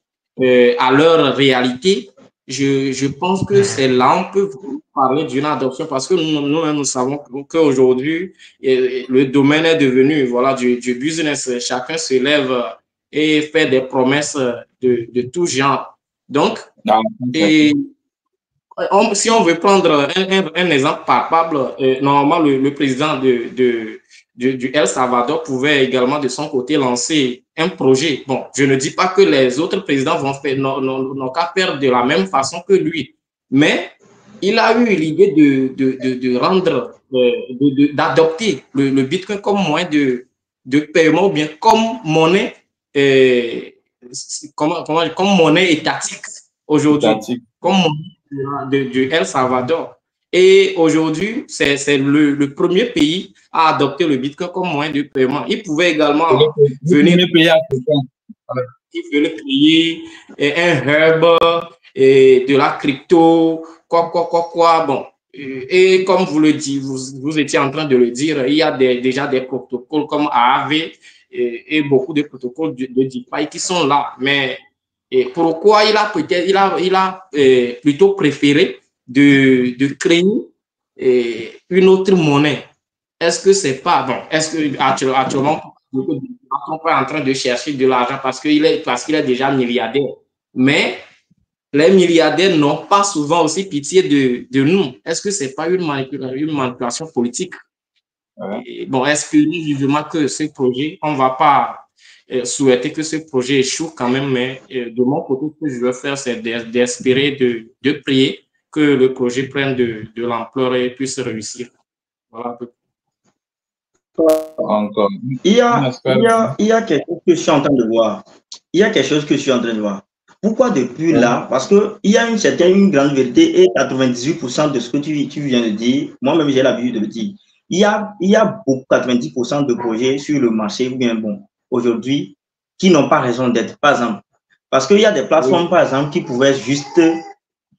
à leur réalité, je pense que c'est là on peut parler d'une adoption parce que nous savons qu'aujourd'hui, le domaine est devenu du business. Chacun se lève et fait des promesses de tout genre. Donc, si on veut prendre un exemple palpable, normalement, le président du El Salvador pouvait également de son côté lancer un projet. Bon, je ne dis pas que les autres présidents n'ont qu'à faire de la même façon que lui, mais il a eu l'idée d'adopter le Bitcoin comme moyen de paiement ou bien comme monnaie, comme monnaie étatique aujourd'hui, comme monnaie du El Salvador. Et aujourd'hui, c'est le premier pays à adopter le Bitcoin comme moyen de paiement. Il pouvait également venir créer un hub et de la crypto, quoi. Bon. Et comme vous le dites, vous étiez en train de le dire, il y a déjà des protocoles comme AAV et beaucoup de protocoles de DeFi qui sont là. Mais pourquoi il a plutôt préféré de créer une autre monnaie? est-ce que c'est pas bon? Est-ce que actuellement, on est en train de chercher de l'argent parce qu'il est déjà milliardaire. Mais les milliardaires n'ont pas souvent aussi pitié de nous. Est-ce que c'est pas une manipulation politique? Et bon, est-ce que nous vivement que ce projet, on va pas souhaiter que ce projet échoue quand même, mais de mon côté, ce que je veux faire, c'est d'espérer, de prier que le projet prenne de l'ampleur et puisse réussir. Voilà. Encore. Il y a quelque chose que je suis en train de voir. Il y a quelque chose que je suis en train de voir. Pourquoi depuis là? Parce qu'il y a une grande vérité et 98% de ce que tu viens de dire, moi-même j'ai l'habitude de le dire. Il y a beaucoup, 90% de projets sur le marché, ou bien bon, aujourd'hui, qui n'ont pas raison d'être, par exemple. Parce qu'il y a des plateformes, par exemple, qui pouvaient juste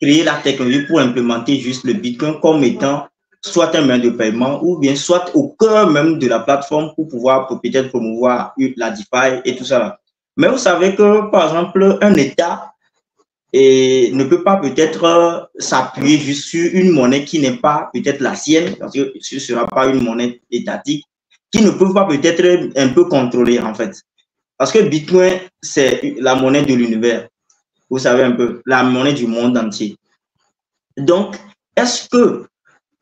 créer la technologie pour implémenter juste le Bitcoin comme étant soit un moyen de paiement ou bien soit au cœur même de la plateforme pour pouvoir peut-être promouvoir la DeFi et tout ça. Mais vous savez que, par exemple, un État ne peut pas peut-être s'appuyer juste sur une monnaie qui n'est pas peut-être la sienne, parce que ce ne sera pas une monnaie étatique, qui ne peut pas peut-être un peu contrôler en fait. Parce que Bitcoin, c'est la monnaie de l'univers. Vous savez un peu, la monnaie du monde entier. Donc, est-ce que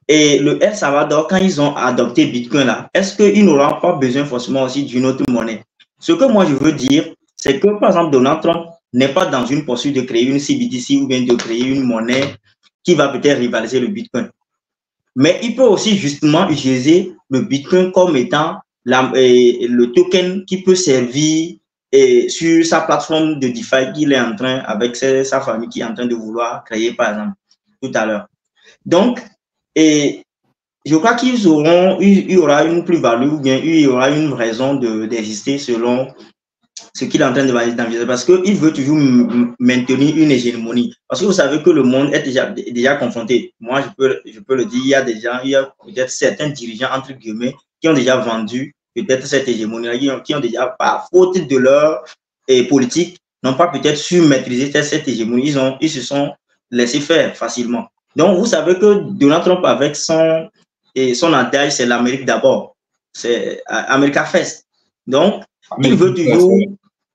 le El Salvador, quand ils ont adopté Bitcoin là, est-ce qu'ils n'auront pas besoin forcément aussi d'une autre monnaie? Ce que moi je veux dire, c'est que par exemple Donald Trump n'est pas dans une poursuite de créer une CBDC ou bien de créer une monnaie qui va peut-être rivaliser le Bitcoin. Mais il peut aussi justement utiliser le Bitcoin comme étant le token qui peut servir sur sa plateforme de DeFi qu'il est en train, avec sa famille qui est en train de vouloir créer par exemple tout à l'heure. Donc, et je crois il y aura une plus-value ou bien il y aura une raison d'exister selon ce qu'il est en train d'envisager parce qu'il veut toujours maintenir une hégémonie. Parce que vous savez que le monde est déjà confronté. Moi, je peux le dire, il y a peut-être certains dirigeants, entre guillemets, qui ont déjà vendu peut-être cette hégémonie, qui ont déjà, par faute de leur politique, n'ont pas peut-être su maîtriser cette hégémonie. Ils se sont laissés faire facilement. Donc, vous savez que Donald Trump, avec son adage, c'est l'Amérique d'abord. C'est America First. Donc, il veut toujours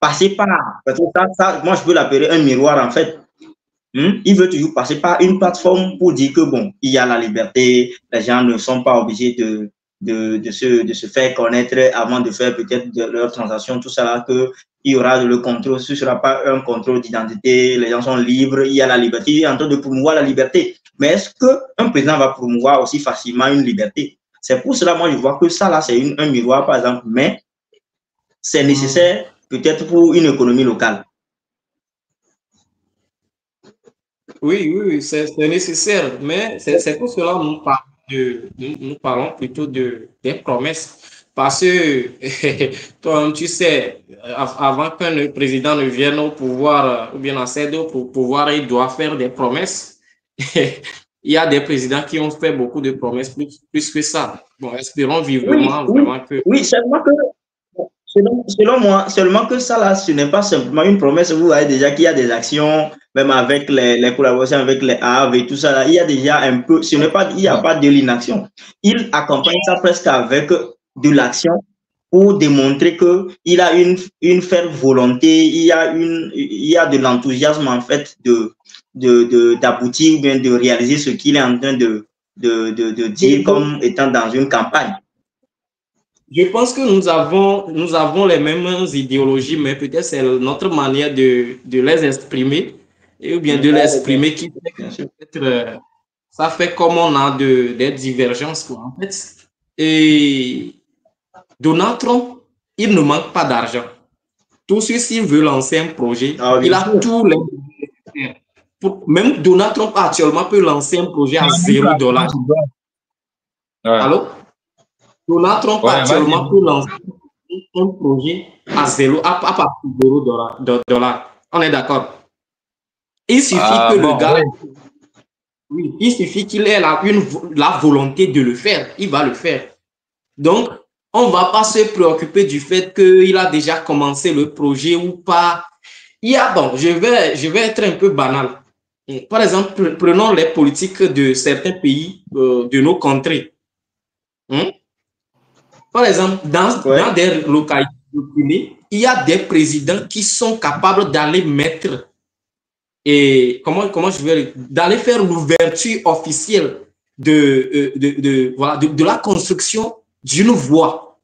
passer par, parce que ça, moi, je peux l'appeler un miroir, en fait. Il veut toujours passer par une plateforme pour dire que, bon, il y a la liberté, les gens ne sont pas obligés de se faire connaître avant de faire peut-être leurs transactions, tout ça, qu'il y aura le contrôle, ce ne sera pas un contrôle d'identité, les gens sont libres, il y a la liberté, il est en train de promouvoir la liberté. Mais est-ce qu'un président va promouvoir aussi facilement une liberté? C'est pour cela, moi, je vois que ça, là, c'est un miroir, par exemple, mais c'est nécessaire peut-être pour une économie locale. Oui, c'est nécessaire, mais c'est pour cela que nous parlons plutôt des promesses. Parce que, toi, tu sais, avant qu'un président ne vienne au pouvoir, ou bien accède au pouvoir, il doit faire des promesses. Il y a des présidents qui ont fait beaucoup de promesses, plus que ça. Bon, espérons vivement vraiment que... Oui, seulement que... Selon moi, seulement que ça, là, ce n'est pas simplement une promesse. Vous voyez déjà qu'il y a des actions, même avec les collaborations avec les Havre et tout ça, là, il y a déjà un peu, il n'y a pas de l'inaction. Il accompagne ça presque avec de l'action pour démontrer qu'il a une ferme volonté, il y a de l'enthousiasme, en fait, d'aboutir ou bien de réaliser ce qu'il est en train de dire comme étant dans une campagne. Je pense que nous avons les mêmes idéologies, mais peut-être c'est notre manière de les exprimer, ou bien de l'exprimer qui fait peut-être ça fait comme on a des divergences, quoi, en fait. Et Donald Trump, il ne manque pas d'argent. Tout ceci veut lancer un projet, il a tous les... Même Donald Trump actuellement peut lancer un projet à $0. Allô? Donald Trump actuellement peut lancer un projet à partir de $0. On est d'accord. Il suffit que le gars... Oui, il suffit qu'il ait la volonté de le faire. Il va le faire. Donc, on ne va pas se préoccuper du fait qu'il a déjà commencé le projet ou pas. Bon, je vais être un peu banal. Par exemple, prenons les politiques de certains pays de nos contrées. Par exemple, dans des localités, il y a des présidents qui sont capables d'aller mettre et comment je vais d'aller faire l'ouverture officielle de la construction d'une voie.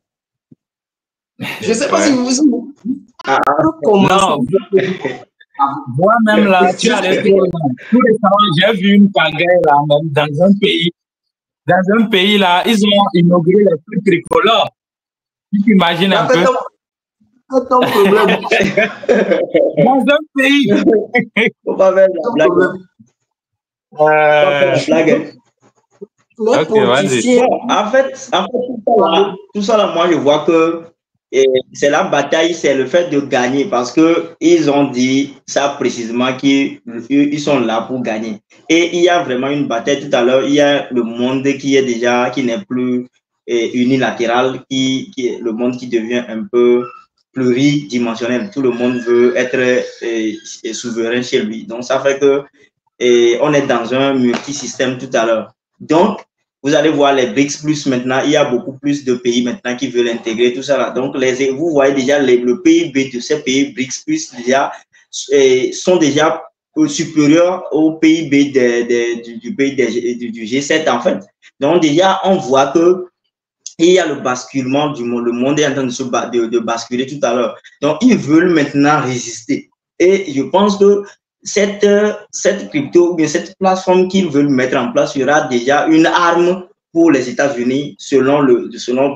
Je ne sais pas si vous non. Moi-même là, tu as tout récemment, j'ai vu une pagaille là, dans un pays là, ils ont inauguré les trucs tricolores. Tu t'imagines un peu? C'est ton problème. Dans un pays. Faut pas faire la blague. En fait, tout ça là, moi je vois que c'est la bataille, c'est le fait de gagner parce que ils ont dit ça précisément qu'ils sont là pour gagner. Et il y a vraiment une bataille tout à l'heure. Il y a le monde qui n'est plus unilatéral, le monde qui devient un peu pluridimensionnel. Tout le monde veut être souverain chez lui. Donc ça fait que on est dans un multisystème tout à l'heure. Donc vous allez voir les BRICS plus maintenant, il y a beaucoup plus de pays maintenant qui veulent intégrer tout ça là. Donc, vous voyez déjà le PIB de ces pays BRICS plus déjà sont déjà supérieurs au PIB du G7 en fait. Donc, déjà, on voit que il y a le basculement du monde. Le monde est en train de basculer tout à l'heure. Donc, ils veulent maintenant résister. Et je pense que cette crypto, bien cette plateforme qu'ils veulent mettre en place sera déjà une arme pour les États-Unis, selon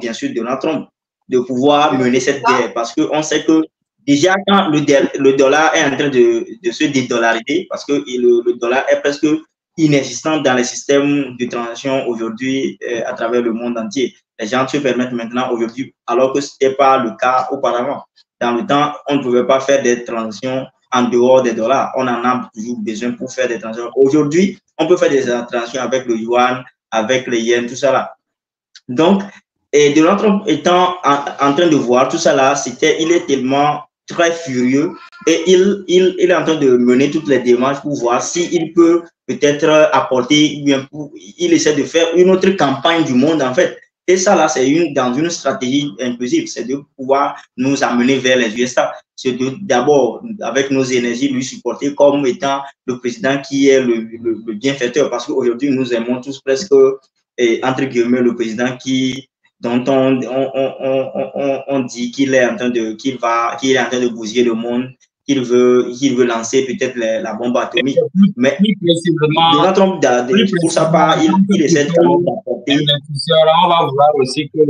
bien sûr Donald Trump, de pouvoir mener cette guerre. Parce qu'on sait que déjà, quand le dollar est en train de se dédollariser, parce que le dollar est presque inexistant dans les systèmes de transaction aujourd'hui à travers le monde entier. Les gens se permettent maintenant aujourd'hui, alors que ce n'était pas le cas auparavant. Dans le temps, on ne pouvait pas faire des transactions en dehors des dollars. On en a toujours besoin pour faire des transactions. Aujourd'hui, on peut faire des transactions avec le yuan, avec les yens, tout ça là. Donc, Donald Trump étant en train de voir tout ça là, il est tellement très furieux et il est en train de mener toutes les démarches pour voir s'il peut peut-être apporter, il essaie de faire une autre campagne du monde en fait. Et ça là, c'est dans une stratégie inclusive, c'est de pouvoir nous amener vers les USA. C'est d'abord, avec nos énergies, lui supporter comme étant le président qui est le bienfaiteur. Parce qu'aujourd'hui, nous aimons tous presque, entre guillemets, le président dont on dit qu'il est en train de bousiller le monde, qu'il veut lancer peut-être la bombe atomique. Mais Donald Trump, pour sa part, il essaie d'apporter. On va voir aussi que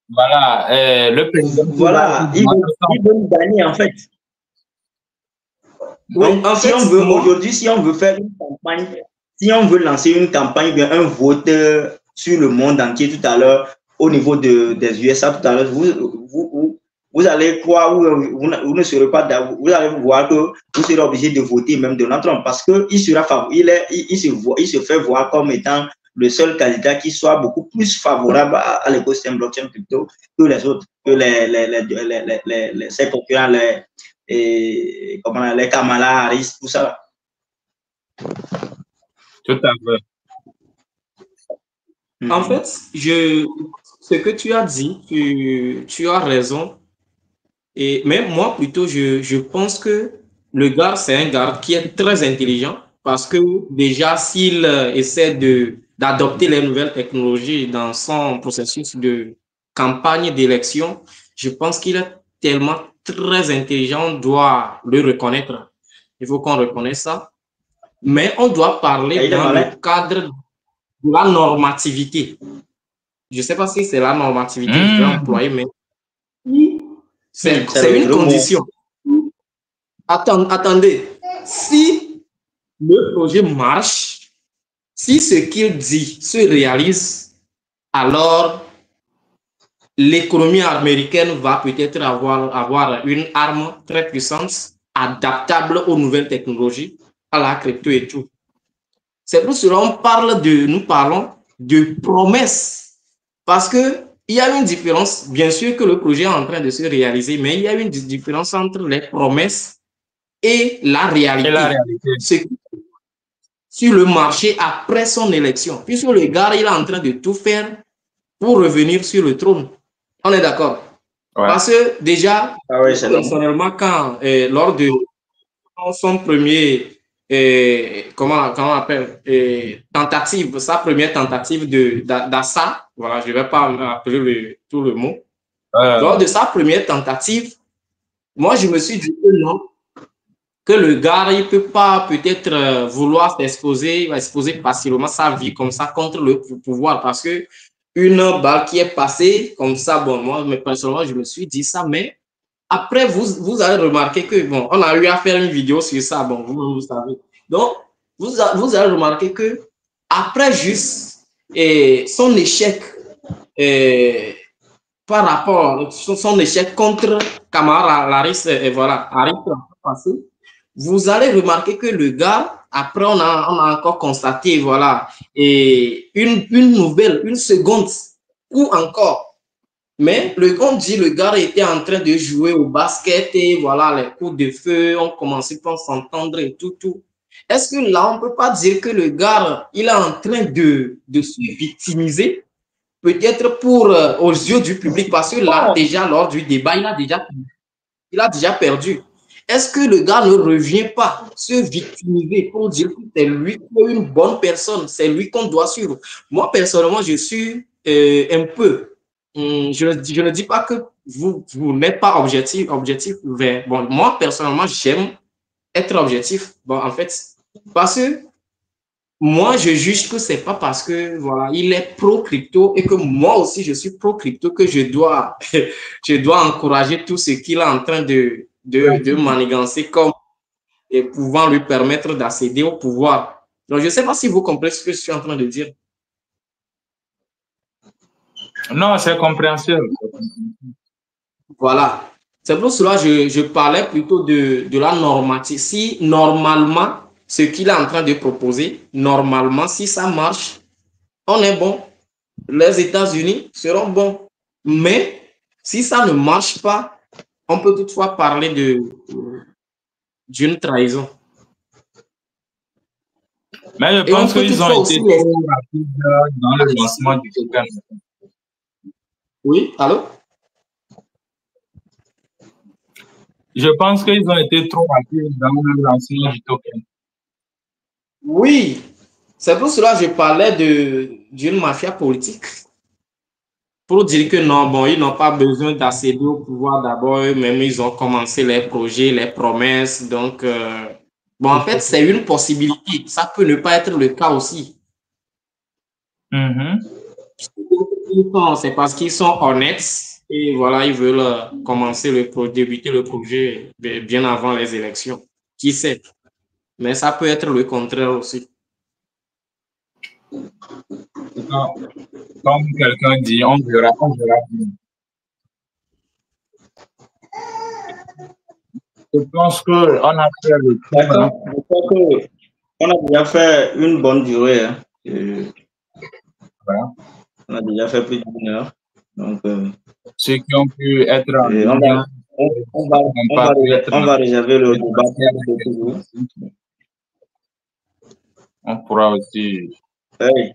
voilà, le président. Voilà, il veut gagner en fait. Donc, si on veut aujourd'hui, si on veut faire une campagne, si on veut lancer une campagne, bien un vote sur le monde entier tout à l'heure, au niveau des USA tout à l'heure, vous allez croire, vous ne serez pas, vous allez voir que vous serez obligé de voter même Donald Trump parce qu'il sera favorable, il se fait voir comme étant le seul candidat qui soit beaucoup plus favorable à l'écosystème blockchain crypto que les autres, que ses concurrents, les Kamala Harris, tout ça. Tout à fait. En fait, ce que tu as dit, tu as raison. Mais moi, plutôt, je pense que le gars, c'est un gars qui est très intelligent parce que déjà, s'il essaie d'adopter les nouvelles technologies dans son processus de campagne d'élection, je pense qu'il est tellement très intelligent, on doit le reconnaître. Il faut qu'on reconnaisse ça. Mais on doit parler dans le cadre de la normativité. Je ne sais pas si c'est la normativité que je vais employer, mais c'est une condition. Attendez, si le projet marche, si ce qu'il dit se réalise, alors l'économie américaine va peut-être avoir une arme très puissante, adaptable aux nouvelles technologies, à la crypto et tout. C'est pour cela nous parlons de promesses. Parce qu'il y a une différence, bien sûr que le projet est en train de se réaliser, mais il y a une différence entre les promesses et la réalité. Sur le marché après son élection, puisque le gars il est en train de tout faire pour revenir sur le trône. On est d'accord. Ouais. Parce que déjà, oui, personnellement, quand lors de son premier, comment on appelle, tentative, sa première tentative d'assa, voilà, je ne vais pas appeler tout le mot. Lors de sa première tentative, moi, je me suis dit que non, que le gars, il ne peut pas peut-être vouloir s'exposer, exposer facilement sa vie comme ça contre le pouvoir, parce que une balle qui est passée comme ça, bon, moi, mais personnellement, je me suis dit ça, mais après, vous allez remarquer que, bon, on a eu à faire une vidéo sur ça, bon, vous savez. Donc, vous allez remarquer que, après juste son échec, par rapport, son échec contre Kamara Laris, et voilà, Haris, vous allez remarquer que le gars, après, on a encore constaté, voilà, et une nouvelle, une seconde, ou encore. Mais on dit le gars était en train de jouer au basket et voilà, les coups de feu ont commencé par s'entendre et tout. Est-ce que là, on ne peut pas dire que le gars, il est en train de se victimiser, peut-être pour aux yeux du public, parce que là, déjà, lors du débat, il a déjà perdu. Est-ce que le gars ne revient pas se victimiser pour dire que c'est lui qui est une bonne personne, c'est lui qu'on doit suivre? Moi, personnellement, je suis un peu. Je ne dis pas que vous n'êtes pas objectif, mais bon, moi, personnellement, j'aime être objectif. Bon, en fait, parce que moi, je juge que c'est pas parce que voilà, il est pro-crypto et que moi aussi, je suis pro-crypto que je dois encourager tout ce qu'il est en train de manigancer comme et pouvant lui permettre d'accéder au pouvoir. Donc, je ne sais pas si vous comprenez ce que je suis en train de dire. Non, c'est compréhensible. Voilà. C'est pour cela que je parlais plutôt de la normalité. Si normalement, ce qu'il est en train de proposer, normalement, si ça marche, on est bon. Les États-Unis seront bons. Mais si ça ne marche pas, on peut toutefois parler d'une trahison. Mais je pense qu'ils ont été trop rapides dans le lancement du token. Oui, allô? Je pense qu'ils ont été trop rapides dans le lancement du token. Oui, c'est pour cela que je parlais d'une mafia politique. Pour dire que non, bon, ils n'ont pas besoin d'accéder au pouvoir d'abord, eux-mêmes, ils ont commencé les projets, les promesses. Donc, bon, en fait, c'est une possibilité. Ça peut ne pas être le cas aussi. C'est parce qu'ils sont honnêtes et voilà, ils veulent débuter le projet bien avant les élections. Qui sait? Mais ça peut être le contraire aussi. Comme quelqu'un dit, on verra bien. Je pense qu'on a fait le tour. D'accord. Je crois qu'on a déjà fait une bonne durée. Hein. Voilà. On a déjà fait plus d'une heure. Donc, ceux qui ont pu être en ligne, on va réserver le débat. On pourra aussi. Hey.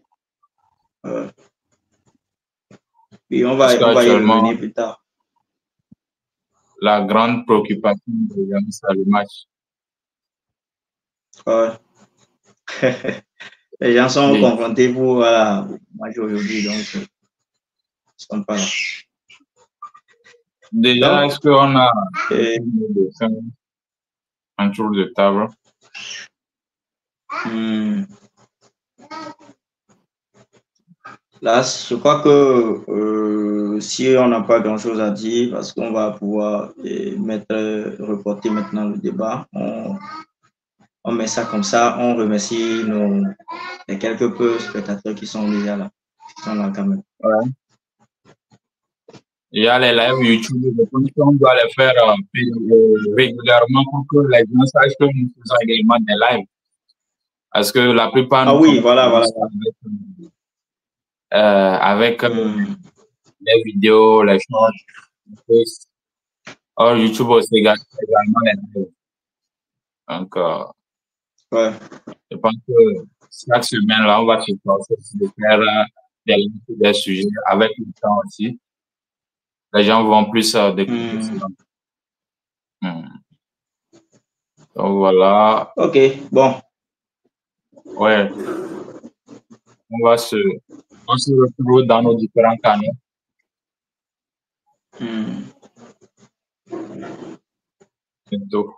Puis on va y revenir plus tard. La grande préoccupation des gens, c'est le match. Ouais. Les gens sont confrontés pour la match aujourd'hui, donc ils ne sont pas là. Déjà, est-ce qu'on a un tour de table? Là, je crois que si on n'a pas grand-chose à dire, parce qu'on va pouvoir reporter maintenant le débat, on met ça comme ça, on remercie les quelques peu spectateurs qui sont déjà là, qui sont là quand même. Ouais. Il y a les lives YouTube, je pense qu'on doit les faire régulièrement pour que les gens sachent que nous faisons également des lives. Parce que la plupart... Ah oui, voilà. Avec les vidéos, les shorts, or YouTube aussi également les lives. Donc, ouais. Je pense que chaque semaine, là, on va se forcer de faire des sujets avec le temps aussi. Les gens vont plus découvrir cela. Donc voilà. Ok, bon. Ouais. On va se retrouver dans nos différents canaux. Bientôt.